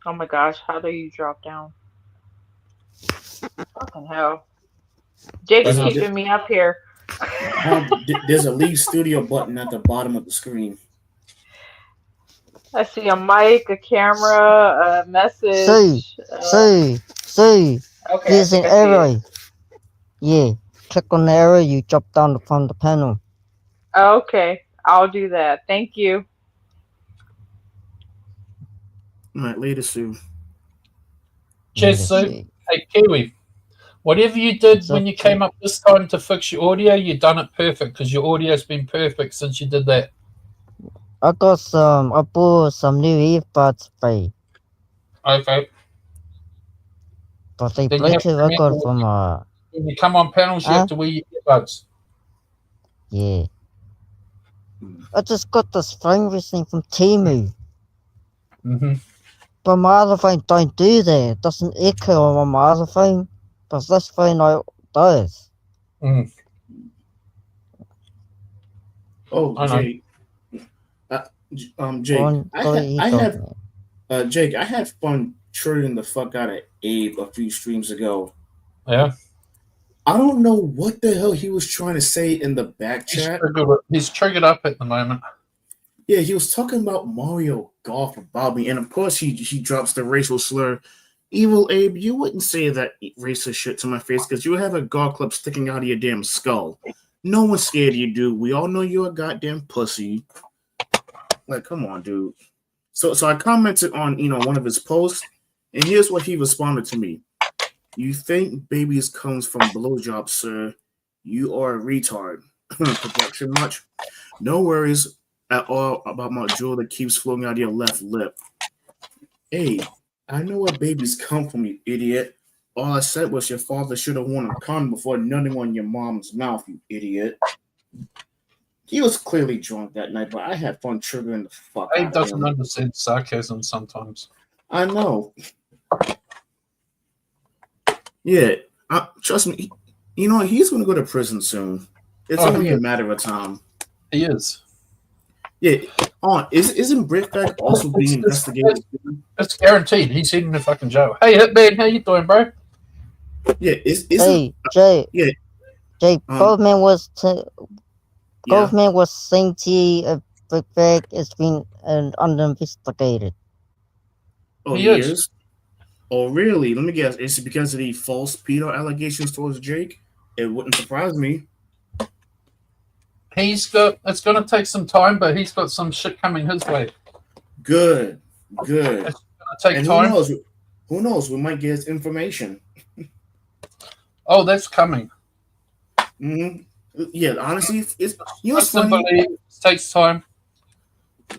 Oh my gosh, how do you drop down? Fucking hell. Jake's keeping me up here. There's a Leave Studio button at the bottom of the screen. I see a mic, a camera, a message. See. Okay. There's an arrow. Yeah. Click on the arrow, you drop down from the panel. Okay. I'll do that. Thank you. All right, later, Sue. Cheers, Sue. Hey, Kiwi. Whatever you did when you came up this time to fix your audio, you done it perfect because your audio's been perfect since you did that. I bought some new earbuds, babe. Okay. But they Bluetooth, I got from when you come on panels, you have to wear your earbuds. Yeah. I just got this phone thing from Temu. But my other phone don't do that. It doesn't echo on my other phone. But this phone does. Oh, Jake. Jake, Jake, I had fun trading the fuck out of Abe a few streams ago. Yeah. I don't know what the hell he was trying to say in the back chat. He's triggered up at the moment. Yeah, he was talking about Mario Golf about me, and of course he drops the racial slur. Evil Abe, you wouldn't say that racist shit to my face because you have a golf club sticking out of your damn skull. No one's scared of you, dude. We all know you're a goddamn pussy. Like, come on, dude. So I commented on, one of his posts, and here's what he responded to me. You think babies comes from blowjobs, sir? You are a retard. Protection much? No worries at all about my jewel that keeps flowing out of your left lip. Hey, I know where babies come from, you idiot. All I said was your father should have worn a condom before nutting on your mom's mouth, you idiot. He was clearly drunk that night, but I had fun triggering the fuck He out of doesn't him. understand sarcasm sometimes. I know. Yeah, trust me. You know what? He's going to go to prison soon. It's only a matter of time. He is. Yeah. Isn't Brickback also being investigated? It's guaranteed. He's hitting the fucking jail. Hey, Hitman, how you doing, bro? Yeah. Hey, Jay. Yeah. Jay, Goldman was saying to you, Brickback is being under investigated. Oh, he is? Oh, really? Let me guess. Is it because of the false pedo allegations towards Jake? It wouldn't surprise me. It's going to take some time, but he's got some shit coming his way. Good. It's going to take and time. Who knows? We might get his information. Oh, that's coming. Mm-hmm. Yeah, honestly, it's funny. It takes time.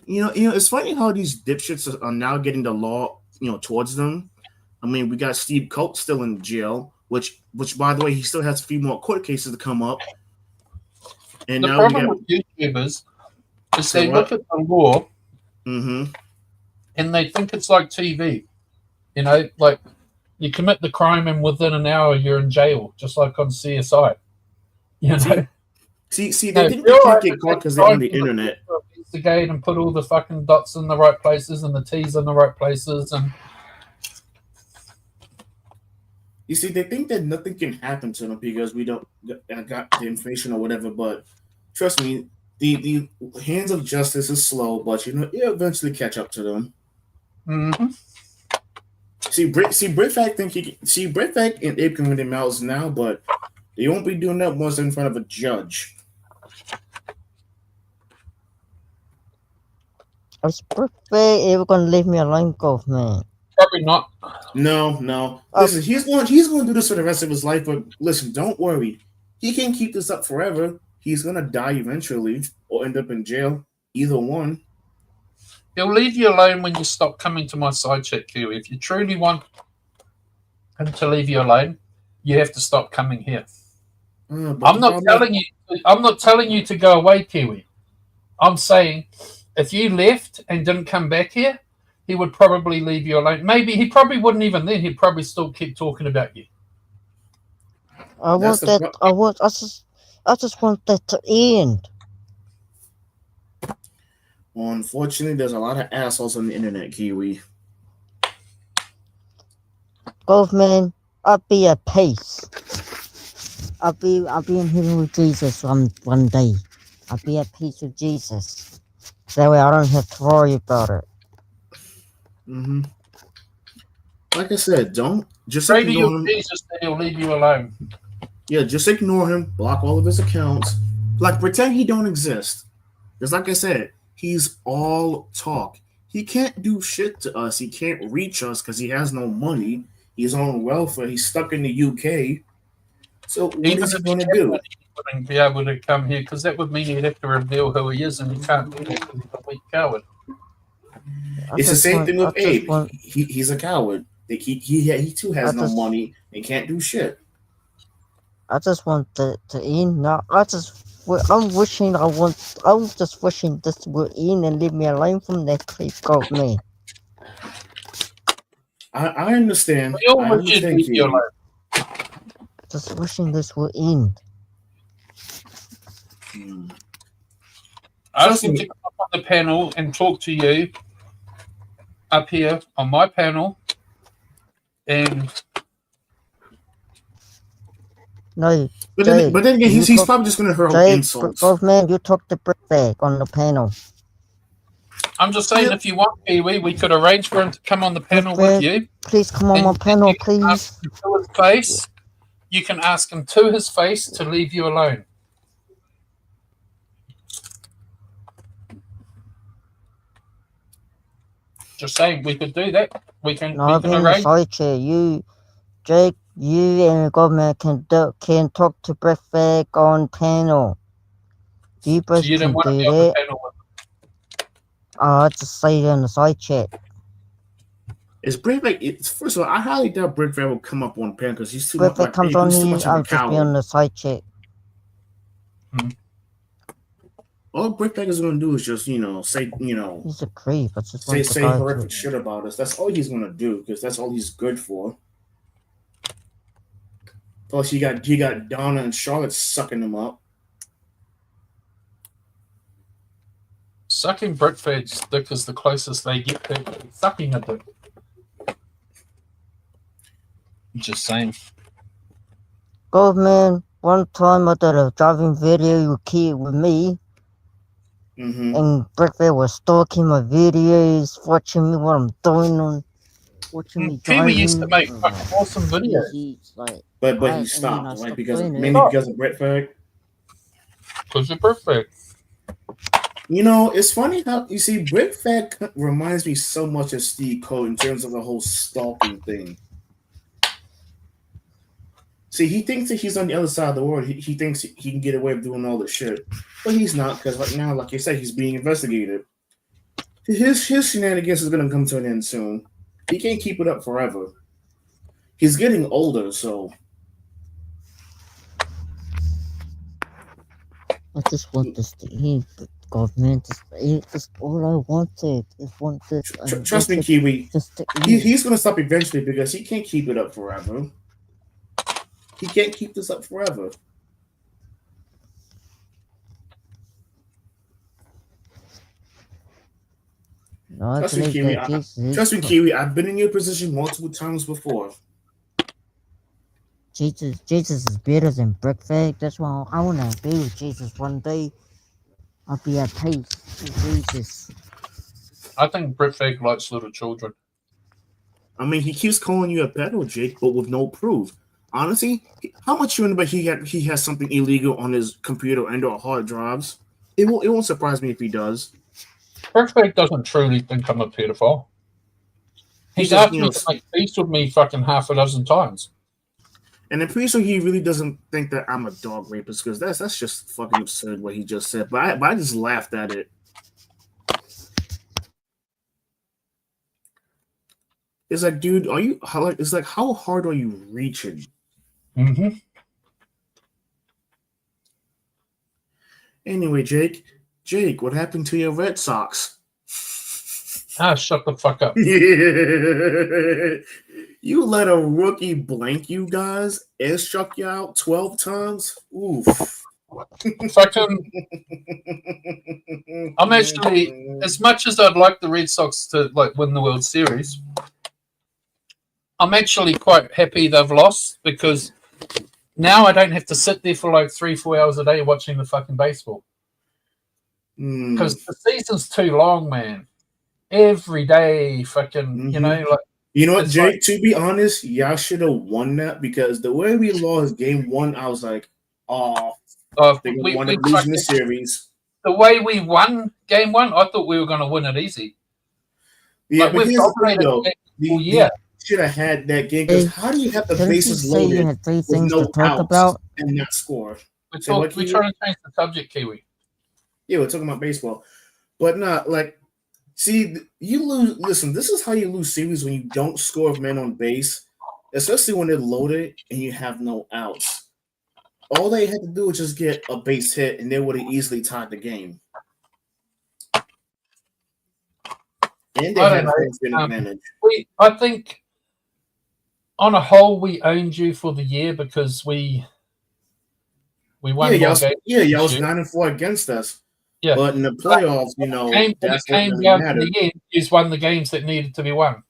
It's funny how these dipshits are now getting the law, towards them. I mean, we got Steve Coates still in jail, which by the way, he still has a few more court cases to come up. And the now problem with YouTubers is they look at the law and they think it's like TV. Like you commit the crime and within an hour you're in jail, just like on CSI. See, they think they can't get caught because they're on the internet. Investigate and put all the fucking dots in the right places and the T's in the right places, and you see, they think that nothing can happen to them because we don't got the information or whatever. But trust me, the hands of justice is slow, but it'll eventually catch up to them. Mm-hmm. Brickback and Abe can win their mouths now, but they won't be doing that once in front of a judge. Is Brickback ever gonna leave me alone, Goldman? Probably not. No. Listen, he's going to do this for the rest of his life. But listen, don't worry. He can't keep this up forever. He's going to die eventually or end up in jail. Either one. He'll leave you alone when you stop coming to my side chat, Kiwi. If you truly want him to leave you alone, you have to stop coming here. I'm not telling you to go away, Kiwi. I'm saying if you left and didn't come back here, he would probably leave you alone. Maybe he probably wouldn't even then. He'd probably still keep talking about you. I just want that to end. Well, unfortunately, there's a lot of assholes on the internet, Kiwi. Goldman, I'll be at peace. I'll be in heaven with Jesus one day. I'll be at peace with Jesus. That way I don't have to worry about it. Mm-hmm. Like I said, don't just Pray to ignore your him. Jesus that he'll leave you alone. Yeah, just ignore him. Block all of his accounts. Like pretend he don't exist. Because like I said, he's all talk. He can't do shit to us. He can't reach us because he has no money. He's on welfare. He's stuck in the UK. So what is he going to do? He wouldn't be able to come here because that would mean he'd have to reveal who he is, and he can't do that because he's a weak coward. It's the same thing with Abe. He's a coward. He too has no money and can't do shit. I just want to end now. I'm just wishing this will end and leave me alone from that creep Goldman. I understand. I understand you. Just wishing this will end. Ask him to come up on the panel and talk to you up here on my panel, and no. But then again, he's probably just going to hurl insults. Goldman, you talk to Brickback on the panel. I'm just saying, if you want, Kiwi, we could arrange for him to come on the panel with you. Please come on my panel, please. To his face, you can ask him to his face to leave you alone. Just saying, we could do that. We can Not in the arrange. side chat. You, Jake, you and the government can talk to Breakfast on panel. You So both you didn't can want to do be on the that. panel with I'll just say it in the side chat. Is Brickback? First of all, I highly doubt Brickback will come up on panel because he's too much. Breakfast comes on He's too here. much of a I'll just be on coward. the side chat. All Brickback is going to do is just say He's a creep. I just say want to say go horrific to. shit about us. That's all he's going to do because that's all he's good for. Plus, you got Donna and Charlotte sucking him up. sucking Britford's dick is the closest they get to sucking a dick. Just saying. Goldman, one time I did a driving video with me, and Breakfast was stalking my videos, watching me what I'm doing, watching me Kiwi driving. used to make fucking awesome videos. He's like, But he stopped, right? Because of Breakfast. Because of Breakfast. It's funny how you see Brickfat reminds me so much of Steve Cole in terms of the whole stalking thing. See, he thinks that he's on the other side of the world. He thinks he can get away with doing all this shit, but he's not because right now, like you said, he's being investigated. His shenanigans is going to come to an end soon. He can't keep it up forever. He's getting older, so. I just want this to end, government. Just all I wanted is want this. Trust me, Kiwi. He's going to stop eventually because he can't keep it up forever. He can't keep this up forever. No, Trust me, Kiwi. I've been in your position multiple times before. Jesus is better than Breakfast. That's why I want to be with Jesus one day. I'll be at peace with Jesus. I think Britford likes little children. I mean, he keeps calling you a pedo, Jake, but with no proof. Honestly, how much you know he has something illegal on his computer and/or hard drives? It won't surprise me if he does. Britford doesn't truly think I'm a pedophile. He's asked me to make peace with me fucking half a dozen times. And I'm pretty sure he really doesn't think that I'm a dog rapist because that's just fucking absurd what he just said. But I just laughed at it. It's like, dude, how hard are you reaching? Mm-hmm. Anyway, Jake, what happened to your Red Sox? Shut the fuck up. You let a rookie blank you guys, air struck you out 12 times? Oof. Fucking, I'm actually, as much as I'd like the Red Sox to win the World Series, I'm actually quite happy they've lost because now I don't have to sit there for 3-4 hours a day watching the fucking baseball. Because the season's too long, man. Every day, fucking, You know what, Jake? To be honest, y'all should have won that because the way we lost Game 1, I was like, we wanted to lose the series. The way we won Game 1, I thought we were going to win it easy. Yeah, but here's the thing, though. You should have had that game because how do you have the bases loaded you had 3 things with no to talk outs about? and not score? We're trying to change the subject, Kiwi. Yeah, we're talking about baseball, but not see, you lose. Listen, this is how you lose series when you don't score with men on base, especially when they're loaded and you have no outs. All they had to do was just get a base hit, and they would have easily tied the game. And they had an advantage. I think, on a whole, we owned you for the year because we won. Y'all was 9-4 against us. Yeah, but in the playoffs, that's what really mattered. The end, he's won the games that needed to be won.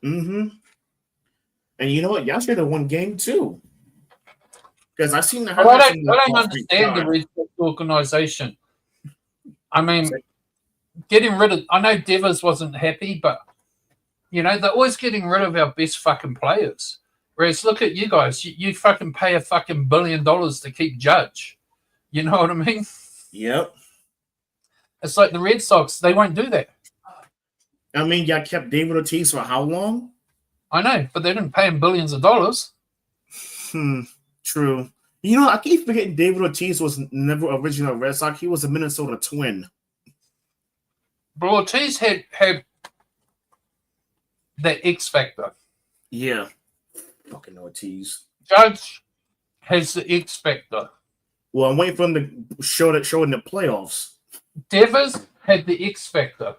Mm-hmm. And you know what? Y'all should have won Game 2. Because I've seen the highlights. I don't understand the Red Sox organization. I mean, getting rid of. I know Devers wasn't happy, but they're always getting rid of our best fucking players. Whereas, look at you guys. You fucking pay a fucking $1 billion to keep Judge. You know what I mean? Yep. It's like the Red Sox, they won't do that. I mean, y'all kept David Ortiz for how long? I know, but they didn't pay him billions of dollars. True. You know, I keep forgetting David Ortiz was never original Red Sox. He was a Minnesota Twin. But Ortiz had that X factor. Yeah. Fucking Ortiz. Judge has the X factor. Well, I'm waiting for him to show in the playoffs. Devers had the X factor.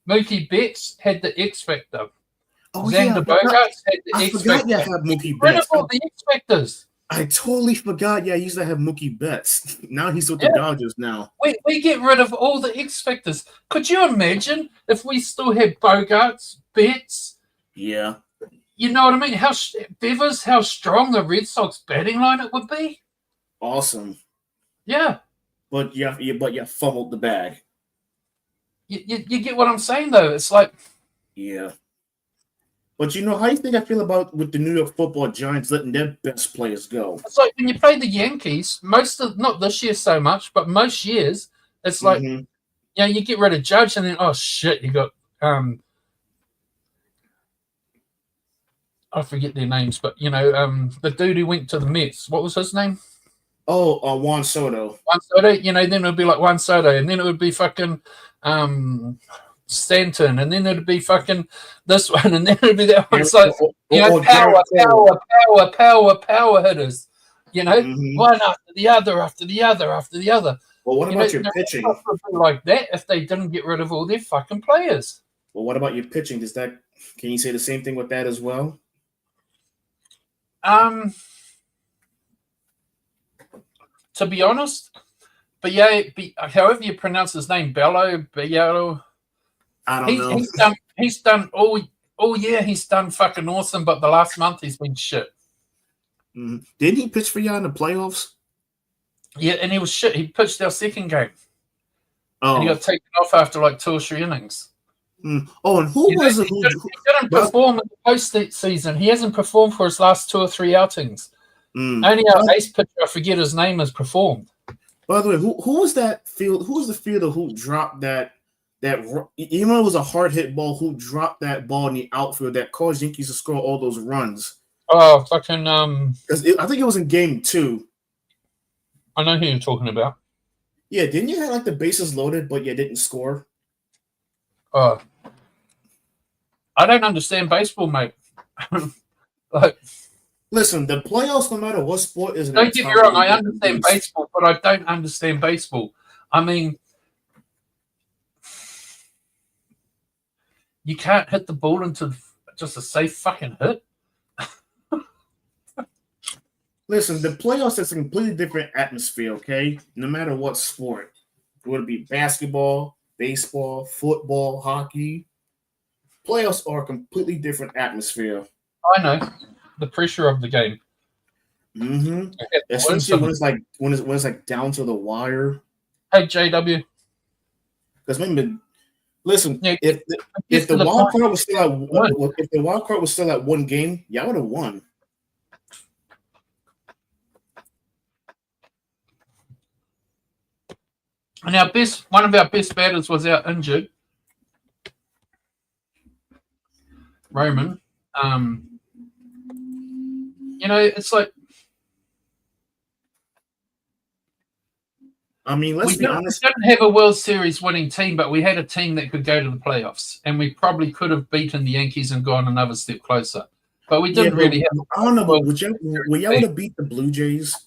Mookie Betts had the X factor. Oh, Xander Bogaerts had the X factor. You have Mookie Rid of Betts. all the X factors. I totally forgot. Yeah, I used to have Mookie Betts. Now he's with the Dodgers now. We get rid of all the X factors. Could you imagine if we still had Bogaerts, Betts? Yeah. You know what I mean? Devers, how strong the Red Sox batting lineup would be? Awesome. Yeah. But you fumbled the bag. You get what I'm saying, though. It's like... Yeah. But you know, how do you think I feel about with the New York Football Giants letting their best players go? It's like when you play the Yankees, not this year so much, but most years, it's like, you get rid of Judge and then, oh, shit, you got... I forget their names, but, the dude who went to the Mets, what was his name? Oh, Juan Soto. Juan Soto, then it would be like Juan Soto, and then it would be fucking... Stanton, and then it'd be fucking this one, and then it'd be that one. So power hitters. One after the other, after the other, after the other. Well, what about your pitching? Like that, if they didn't get rid of all their fucking players. Well, what about your pitching? Can you say the same thing with that as well? To be honest, however you pronounce his name, Bello. I don't know. He's done all year. He's done fucking awesome, but the last month he's been shit. Didn't he pitch for you in the playoffs? Yeah, and he was shit. He pitched our second game. Oh, and he got taken off after like 2 or 3 innings. Oh, and who was it? He didn't perform in the postseason. He hasn't performed for his last 2 or 3 outings. Only our ace pitcher, I forget his name, has performed. By the way, who was that field? Who was the fielder who dropped that even though it was a hard hit ball, who dropped that ball in the outfield that caused Yankees to score all those runs? Oh, fucking I think it was in game 2. I know who you're talking about. Yeah, didn't you have like the bases loaded, but you didn't score? I don't understand baseball, mate. Listen, the playoffs, no matter what sport, is. Don't get me wrong. I understand baseball, but I don't understand baseball. I mean, you can't hit the ball into just a safe fucking hit. Listen, the playoffs is a completely different atmosphere, okay? No matter what sport. Would it be basketball, baseball, football, hockey? Playoffs are a completely different atmosphere. I know. The pressure of the game. Especially when it's like down to the wire. Hey, JW. Because maybe... Listen, if the wild card was still at 1 game, y'all would have won. And one of our best batters was out injured. Roman. It's like, I mean, let's be honest. We didn't have a World Series winning team, but we had a team that could go to the playoffs, and we probably could have beaten the Yankees and gone another step closer. But we didn't really have. I don't know, but would y'all have beat the Blue Jays?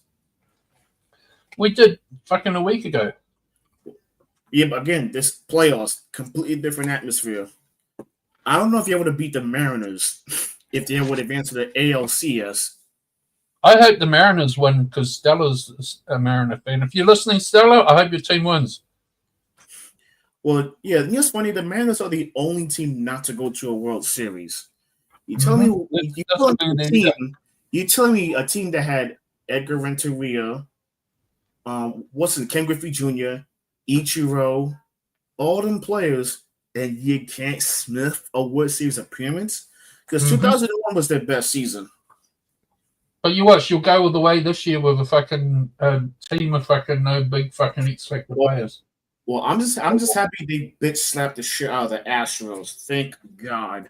We did fucking a week ago. Yeah, but again, this playoffs, completely different atmosphere. I don't know if you would have beat the Mariners if they would advance to the ALCS. I hope the Mariners win because Stella's a Mariner fan. If you're listening, Stella, I hope your team wins. Well, yeah, it's funny. The Mariners are the only team not to go to a World Series. You tell me, you telling me a team that had Edgar Renteria, Ken Griffey Jr., Ichiro, all them players, and you can't sniff a World Series appearance? Because 2001 was their best season. But you watch, you'll go all the way this year with a fucking team of fucking no big fucking X-Factor players. Well, I'm just happy they bitch slapped the shit out of the Astros. Thank God.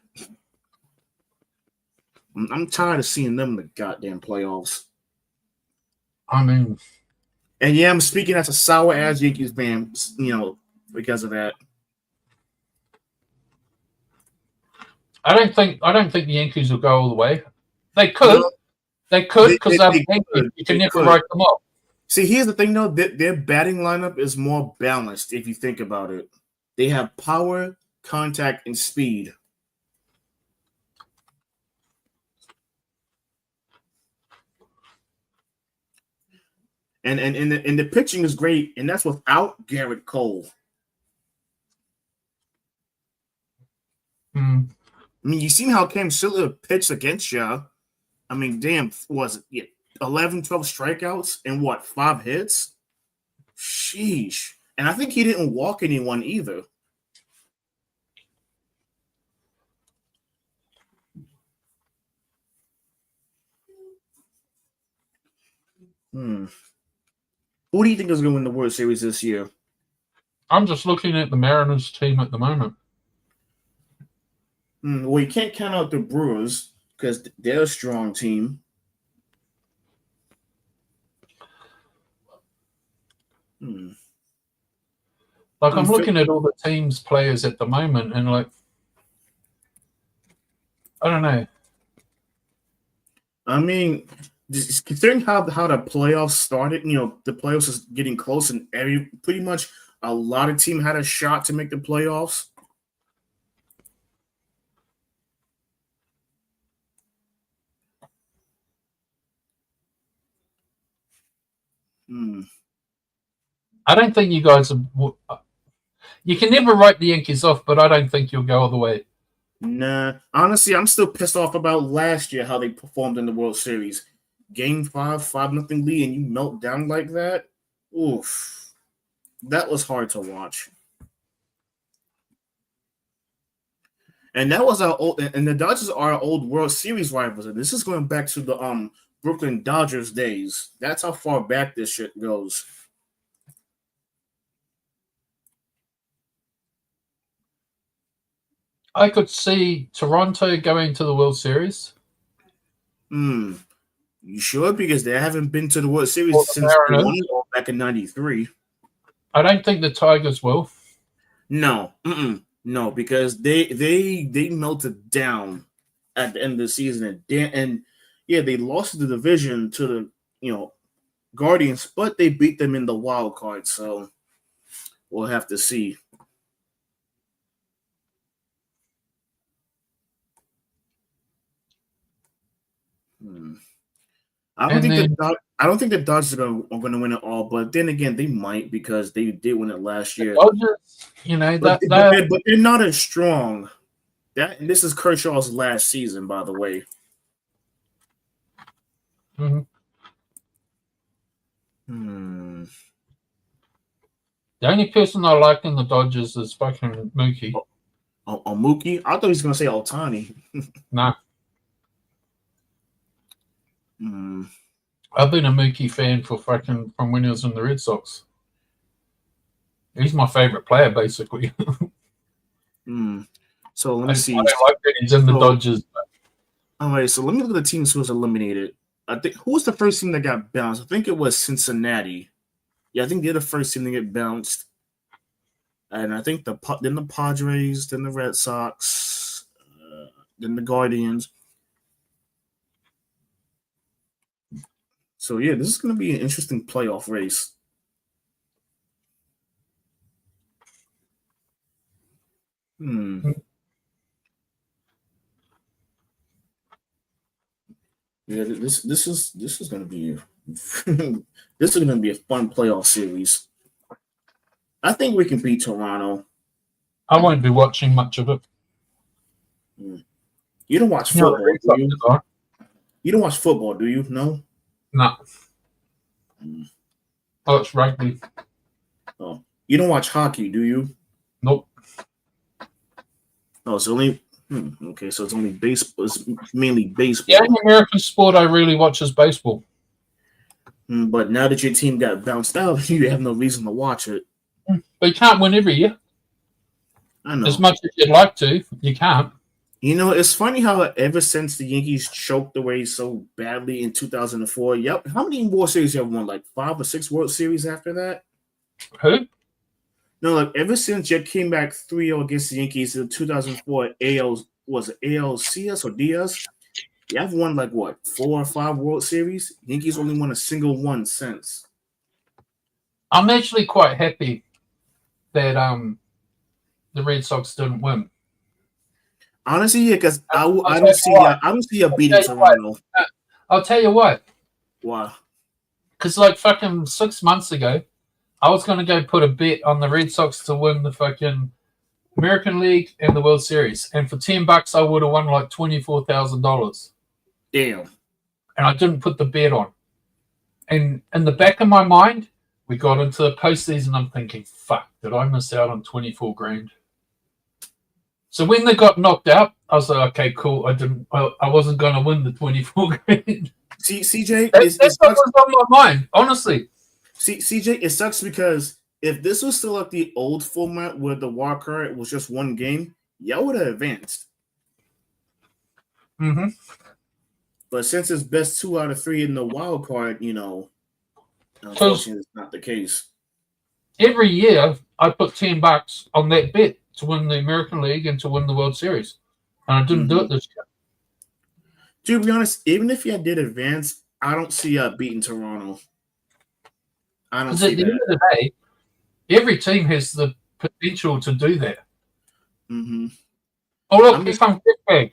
I'm tired of seeing them in the goddamn playoffs. I mean, And yeah, I'm speaking as a sour ass Yankees fan, because of that. I don't think the Yankees will go all the way. They could. No, They could they, because they, they're they Yankees. could. You can They never could. write them off. See, here's the thing, though. Their batting lineup is more balanced if you think about it. They have power, contact, and speed. And the pitching is great, and that's without Garrett Cole. Hmm. I mean, you seen how Cam Siller pitched against you. I mean, damn, was it 11, 12 strikeouts and 5 hits? Sheesh. And I think he didn't walk anyone either. Who do you think is going to win the World Series this year? I'm just looking at the Mariners team at the moment. Well, you can't count out the Brewers because they're a strong team. Like, I'm looking at all the teams' players at the moment, and like, I don't know. I mean, just considering how the playoffs started, the playoffs is getting close, and pretty much a lot of teams had a shot to make the playoffs. I don't think you guys are. You can never write the Yankees off, but I don't think you'll go all the way. Nah, honestly, I'm still pissed off about last year how they performed in the World Series. Game 5-0 lead, and you melt down like that. Oof, that was hard to watch. And that was our old, and the Dodgers are our old World Series rivals. And this is going back to the Brooklyn Dodgers days. That's how far back this shit goes. I could see Toronto going to the World Series. You sure? Because they haven't been to the World Series since back in '93. I don't think the Tigers will. No, no, because they melted down at the end of the season, and they lost the division to the Guardians, but they beat them in the wild card. So we'll have to see. I don't think the Dodgers are going to win it all, but then again, they might because they did win it last year. Dodgers, but they're not as strong. This is Kershaw's last season, by the way. The only person I like in the Dodgers is fucking Mookie. Mookie? I thought he was going to say Ohtani. Nah. I've been a Mookie fan from when he was in the Red Sox. He's my favorite player, basically. So let me see. I don't like that he's in the Dodgers. All right, so let me look at the teams who was eliminated. I think who was the first team that got bounced? I think it was Cincinnati. Yeah, I think they're the first team to get bounced. And I think then the Padres, then the Red Sox, then the Guardians. So yeah, this is going to be an interesting playoff race. Yeah, this is going to be this is going to be a fun playoff series. I think we can beat Toronto. I won't be watching much of it. You don't watch football, do you? You don't watch football, do you? No. No. Oh, it's rugby. Oh, you don't watch hockey, do you? Nope. Oh, it's only okay. So it's only baseball. It's mainly baseball. The only American sport I really watch is baseball. But now that your team got bounced out, you have no reason to watch it. But you can't win every year. I know. As much as you'd like to, you can't. You know, it's funny how ever since the Yankees choked away so badly in 2004, yep. How many World Series have won? Like 5 or 6 World Series after that? Who? No, like ever since you came back 3-0 against the Yankees in 2004 AL was it ALCS or DS? You have won like what 4 or 5 World Series. Yankees only won a single one since. I'm actually quite happy that the Red Sox didn't win. Honestly, yeah, because I I'll don't tell see you what. I don't see a I'll beating tell you what. Toronto. I'll tell you what. Why? Because like fucking 6 months ago, I was going to go put a bet on the Red Sox to win the fucking American League and the World Series, and for $10, I would have won like $24,000. Damn. And I didn't put the bet on. And in the back of my mind, we got into the postseason. I'm thinking, fuck, did I miss out on 24 grand? So when they got knocked out, I was like, okay, cool. I wasn't going to win the 24 grand. See, CJ, That's what was on my mind, honestly. See, CJ, it sucks because if this was still like the old format where the wild card was just one game, y'all would have advanced. Mm-hmm. But since it's best 2 out of 3 in the wild card, you know, unfortunately, it's not the case. Every year, I put $10 on that bet to win the American League and to win the World Series, and I didn't do it this year. To be honest, even if you did advance, I don't see beating Toronto. I don't see Because at the end of the day, every team has the potential to do that. Mm-hmm. Oh, look, here comes Pittsburgh.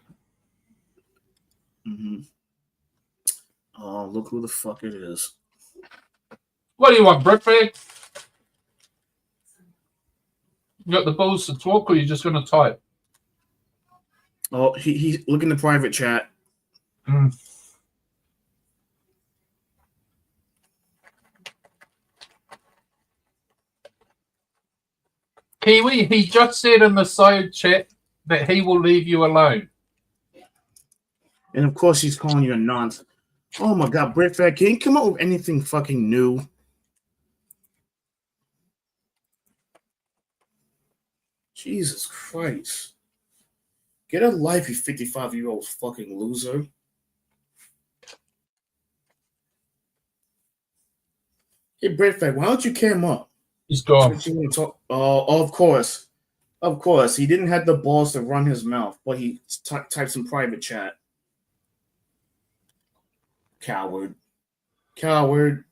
Mm-hmm. Oh, look who the fuck it is. What do you want, Brickbag? You got the balls to talk, or you just going to type? Oh, he's look in the private chat. Mm. Kiwi, he just said in the side chat that he will leave you alone. And of course, he's calling you a nonce. Oh my god, Brickbag, can you come up with anything fucking new? Jesus Christ. Get a life, you 55-year-old fucking loser. Hey, Brickbag, why don't you cam up? He's gone. Oh, of course. Of course. He didn't have the balls to run his mouth, but he types in private chat. Coward. Coward.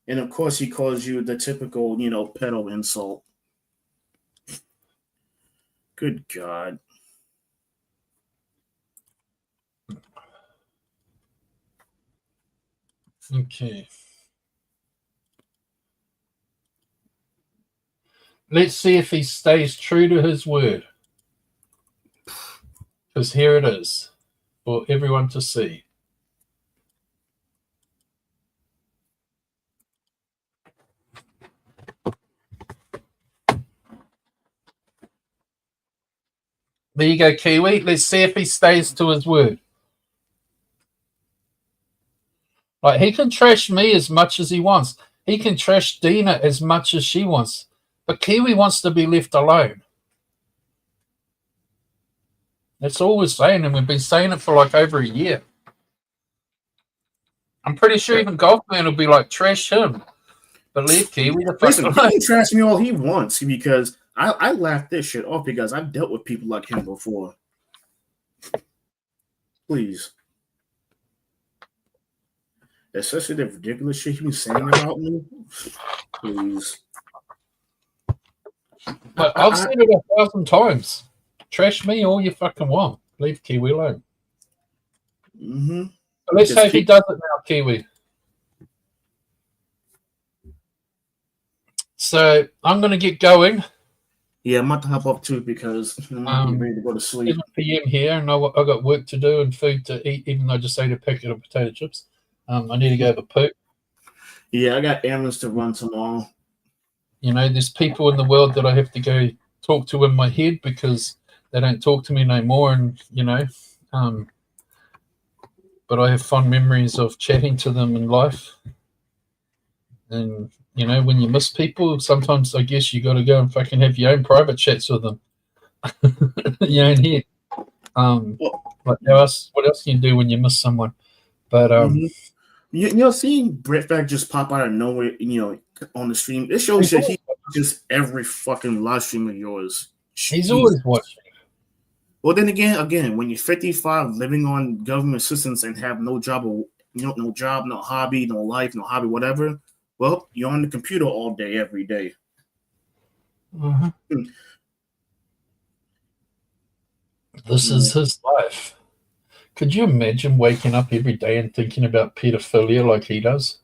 And of course he calls you the typical, pedo insult. Good God. Okay. Let's see if he stays true to his word. Because here it is for everyone to see. There you go, Kiwi. Let's see if he stays to his word. Like, he can trash me as much as he wants. He can trash Dina as much as she wants. But Kiwi wants to be left alone. That's all we're saying, and we've been saying it for like over a year. I'm pretty sure even Golfman will be like, trash him. But leave Kiwi the fuck Listen, alone. he can trash me all he wants because I laugh this shit off because I've dealt with people like him before. Please. Especially the ridiculous shit he was saying about me. Please. But I've said it 1,000 times. Trash me all you fucking want. Leave Kiwi alone. Mm-hmm. But let's hope he does it now, Kiwi. So I'm going to get going. Yeah, I'm about to hop off too because I'm ready to go to sleep. 7 p.m. here, and I've got work to do and food to eat, even though I just ate a packet of potato chips. I need to go have a poop. Yeah, I got errands to run tomorrow. There's people in the world that I have to go talk to in my head because they don't talk to me no more, and but I have fond memories of chatting to them in life, and You know, when you miss people, sometimes I guess you got to go and fucking have your own private chats with them. You know, in here. What else can you do when you miss someone? But seeing Brett Fact just pop out of nowhere, on the stream, it shows that he just every fucking live stream of yours. He's always watching. Well, then again, when you're 55, living on government assistance and have no job, or no job, no hobby, no life, no hobby, whatever. Well, you're on the computer all day, every day. Mm-hmm. This is his life. Could you imagine waking up every day and thinking about pedophilia like he does?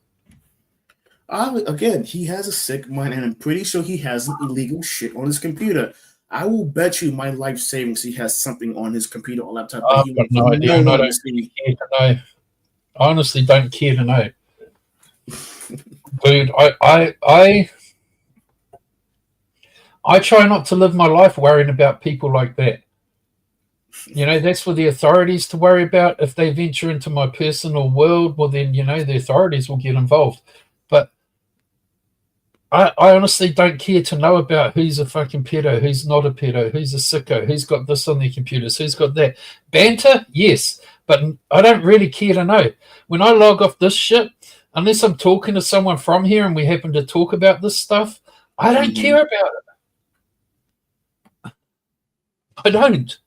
Again, he has a sick mind, and I'm pretty sure he has some illegal shit on his computer. I will bet you my life savings he has something on his computer or laptop. I've got no idea. I don't care to know. I honestly don't care to know. Dude, I try not to live my life worrying about people like that. You know, that's for the authorities to worry about. If they venture into my personal world, well then, the authorities will get involved. But I honestly don't care to know about who's a fucking pedo, who's not a pedo, who's a sicko, who's got this on their computers, who's got that. Banter, yes, but I don't really care to know. When I log off this shit, unless I'm talking to someone from here and we happen to talk about this stuff, I don't care about it. I don't.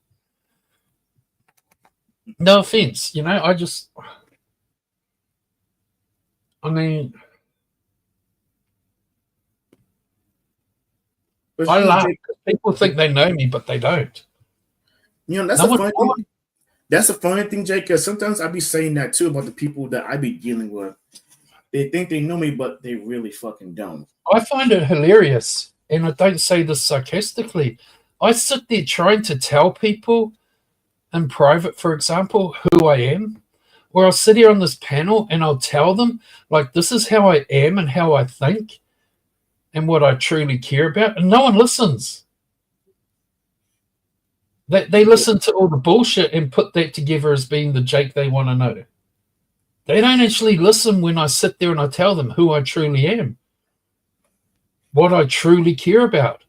No offense, I laugh because people think they know me, but they don't. That's a funny thing. That's a funny thing, Jake, because sometimes I be saying that too about the people that I be dealing with. They think they know me, but they really fucking don't. I find it hilarious, and I don't say this sarcastically. I sit there trying to tell people in private, for example, who I am, or I'll sit here on this panel and I'll tell them, like, this is how I am and how I think and what I truly care about, and no one listens. They listen to all the bullshit and put that together as being the Jake they want to know. They don't actually listen when I sit there and I tell them who I truly am, what I truly care about,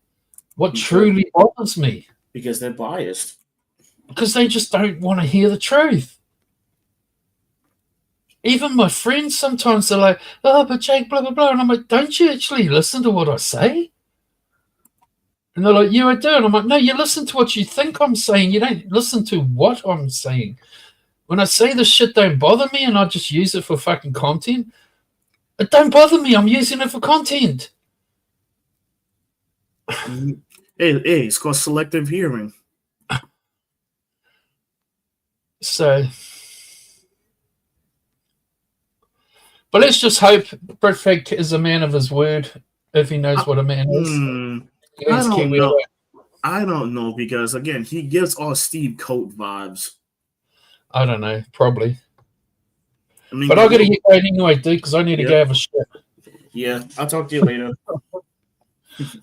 what truly bothers me. Because they're biased. Because they just don't want to hear the truth. Even my friends sometimes they're like, oh, but Jake, blah, blah, blah. And I'm like, don't you actually listen to what I say? And they're like, yeah, I do. And I'm like, no, you listen to what you think I'm saying. You don't listen to what I'm saying. When I say this shit don't bother me and I just use it for fucking content, it don't bother me. I'm using it for content. Hey, it's called selective hearing. So, but let's just hope Brett Fag is a man of his word if he knows what a man is. I don't know because, again, he gives off Steve Coat vibes. I don't know, probably. But I've got to get going anyway, dude, because I need to go have a shit. Yeah, I'll talk to you later.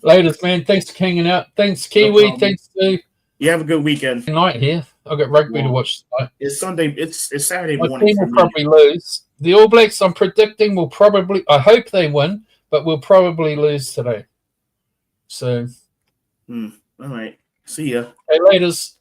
Later, man. Thanks for hanging out. Thanks, Kiwi. No Thanks, Stu. You have a good weekend. Night here. I've got rugby to watch tonight. It's Sunday. It's Saturday My morning. team will probably lose. The All Blacks, I'm predicting, will probably, I hope they win, but we'll probably lose today. So. All right. See ya. Hey, laters.